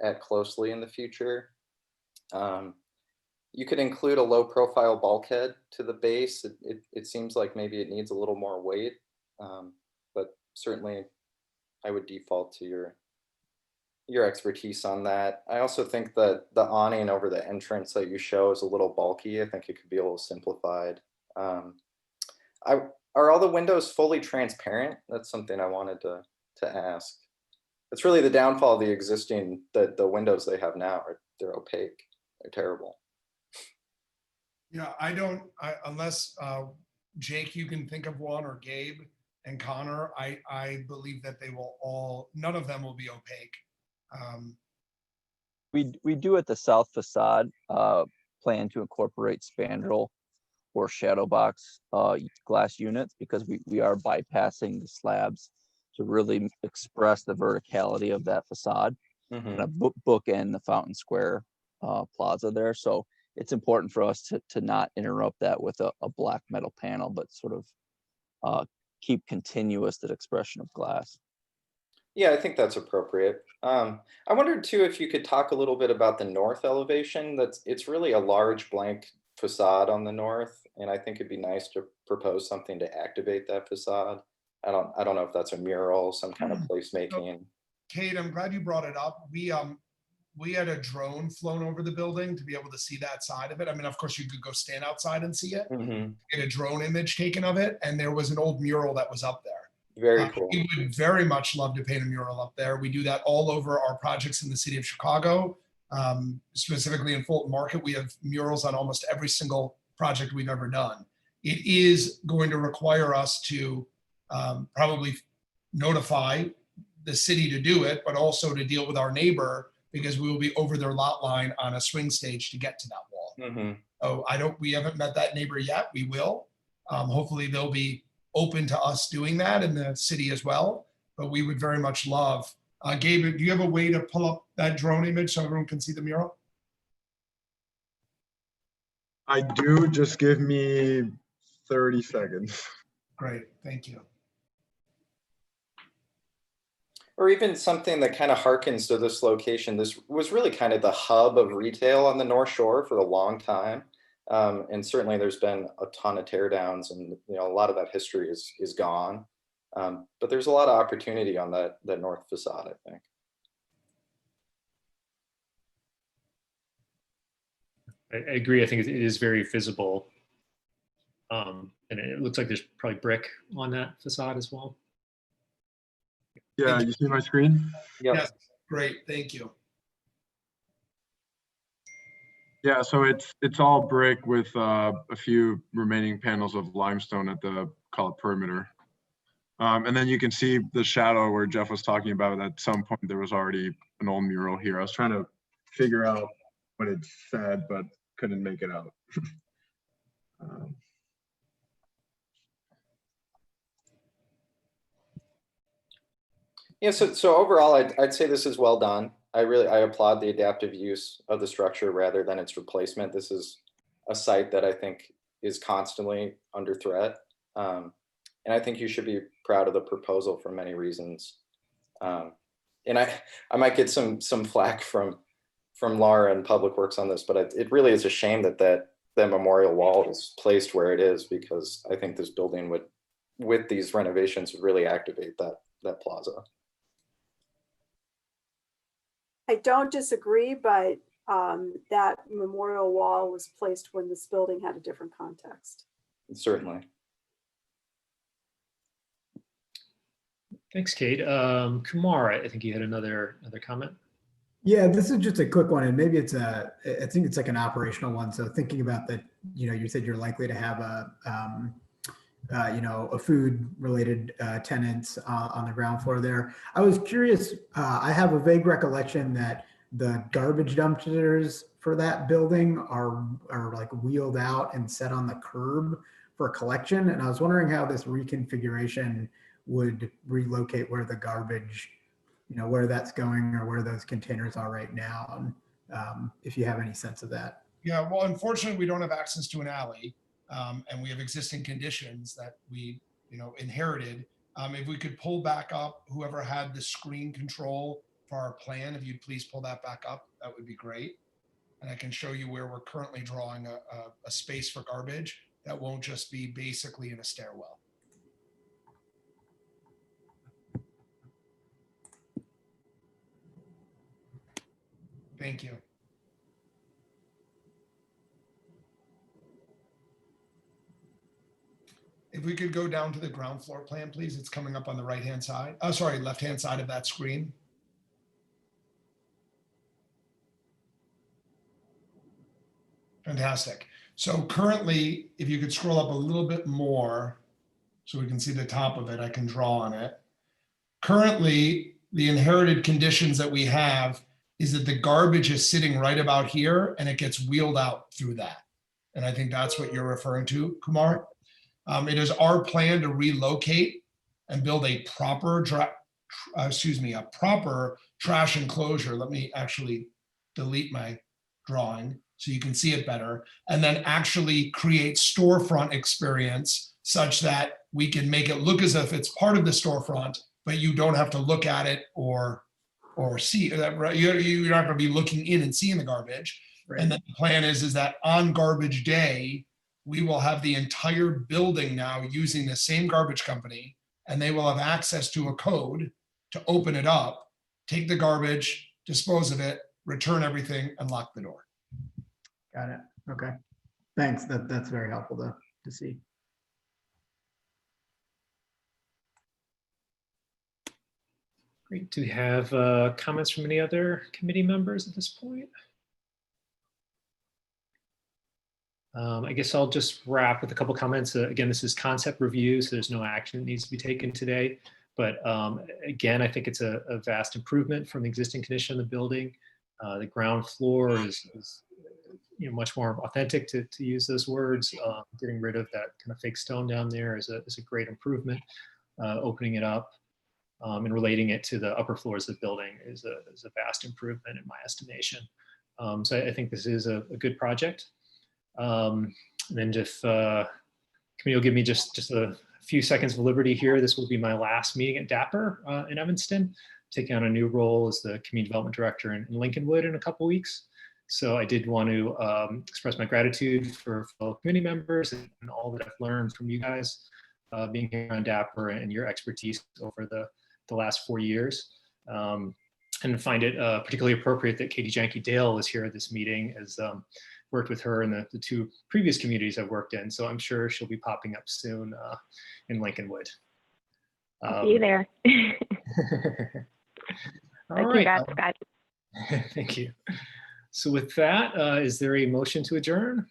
at closely in the future. You could include a low profile bulkhead to the base. It seems like maybe it needs a little more weight, but certainly I would default to your expertise on that. I also think that the awning over the entrance that you show is a little bulky. I think it could be a little simplified. Are all the windows fully transparent? That's something I wanted to ask. It's really the downfall of the existing, the windows they have now they're opaque. They're terrible. Yeah, unless Jake, you can think of one, or Gabe and Connor, I believe that none of them will be opaque. We do at the south facade plan to incorporate spandrel or shadow box glass units because we are bypassing the slabs to really express the verticality of that facade, and a bookend the Fountain Square plaza there. So it's important for us to not interrupt that with a black metal panel, but sort of keep continuous that expression of glass. Yeah, I think that's appropriate. I wondered too if you could talk a little bit about the north elevation. It's really a large blank facade on the north, and I think it'd be nice to propose something to activate that facade. I don't know if that's a mural, some kind of placemaking. Kate, I'm glad you brought it up. We had a drone flown over the building to be able to see that side of it. I mean, of course, you could go stand outside and see it, get a drone image taken of it, and there was an old mural that was up there. Very cool. We would very much love to paint a mural up there. We do that all over our projects in the city of Chicago, specifically in Fulton Market. We have murals on almost every single project we've ever done. It is going to require us to probably notify the city to do it, but also to deal with our neighbor because we will be over their lot line on a swing stage to get to that wall. So we haven't met that neighbor yet. We will. Hopefully they'll be open to us doing that in the city as well, but we would very much love. Gabe, do you have a way to pull up that drone image so everyone can see the mural? I do. Just give me 30 seconds. Great, thank you. Or even something that kind of harkens to this location. This was really kind of the hub of retail on the North Shore for a long time. And certainly there's been a ton of tear downs, and a lot of that history is gone. But there's a lot of opportunity on that north facade, I think. I agree. I think it is very visible. And it looks like there's probably brick on that facade as well. Yeah, you see my screen? Yep. Yes, great, thank you. Yeah, so it's all brick with a few remaining panels of limestone at the, call it, perimeter. And then you can see the shadow where Jeff was talking about. At some point there was already an old mural here. I was trying to figure out what it said, but couldn't make it out. Yeah, so overall, I'd say this is well done. I applaud the adaptive use of the structure rather than its replacement. This is a site that I think is constantly under threat. And I think you should be proud of the proposal for many reasons. And I might get some flack from Laura and Public Works on this, but it really is a shame that memorial wall is placed where it is, because I think this building would, with these renovations, would really activate that plaza. I don't disagree, but that memorial wall was placed when this building had a different context. Certainly. Thanks, Kate. Kumar, I think you had another comment. Yeah, this is just a quick one, and maybe I think it's like an operational one. So thinking about that, you said you're likely to have a food related tenants on the ground floor there. I was curious, I have a vague recollection that the garbage dumpsters for that building are like wheeled out and set on the curb for collection. And I was wondering how this reconfiguration would relocate where the garbage, where that's going or where those containers are right now. If you have any sense of that. Yeah, well, unfortunately, we don't have access to an alley. And we have existing conditions that we, inherited. If we could pull back up, whoever had the screen control for our plan, if you'd please pull that back up, that would be great. And I can show you where we're currently drawing a space for garbage that won't just be basically in a stairwell. Thank you. If we could go down to the ground floor plan, please. It's coming up on the right-hand side. Oh, sorry, left-hand side of that screen. Fantastic. So currently, if you could scroll up a little bit more so we can see the top of it, I can draw on it. Currently, the inherited conditions that we have is that the garbage is sitting right about here and it gets wheeled out through that. And I think that's what you're referring to, Kumar. It is our plan to relocate and build a proper trash enclosure. Let me actually delete my drawing so you can see it better, and then actually create storefront experience such that we can make it look as if it's part of the storefront, but you don't have to look at it or see that. Right? You're not going to be looking in and seeing the garbage. Right. And then the plan is that on garbage day, we will have the entire building now using the same garbage company, and they will have access to a code to open it up, take the garbage, dispose of it, return everything, and lock the door. Got it. Okay. Thanks. That's very helpful to see. Great. Do we have comments from any other committee members at this point? I guess I'll just wrap with a couple comments. Again, this is concept review, so there's no action that needs to be taken today. But again, I think it's a vast improvement from the existing condition of the building. The ground floor is much more authentic, to use those words. Getting rid of that kind of fake stone down there is a great improvement. Opening it up and relating it to the upper floors of the building is a vast improvement in my estimation. So I think this is a good project. And then if committee will give me just a few seconds of liberty here, this will be my last meeting at Dapper in Evanston, taking on a new role as the community development director in Lincolnwood in a couple weeks. So I did want to express my gratitude for fellow community members and all that I've learned from you guys being here on Dapper and your expertise over the last 4 years. And find it particularly appropriate that Katie Janke Dale is here at this meeting, as worked with her in the 2 previous communities I've worked in. So I'm sure she'll be popping up soon in Lincolnwood. I'll be there. All right. Congrats, Scott. Thank you. So with that, is there a motion to adjourn?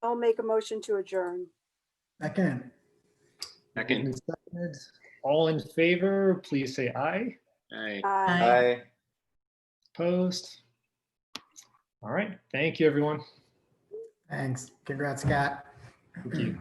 I'll make a motion to adjourn. Second. Second. All in favor, please say aye. Aye. Aye. Opposed? All right. Thank you, everyone. Thanks. Congrats, Scott. Thank you.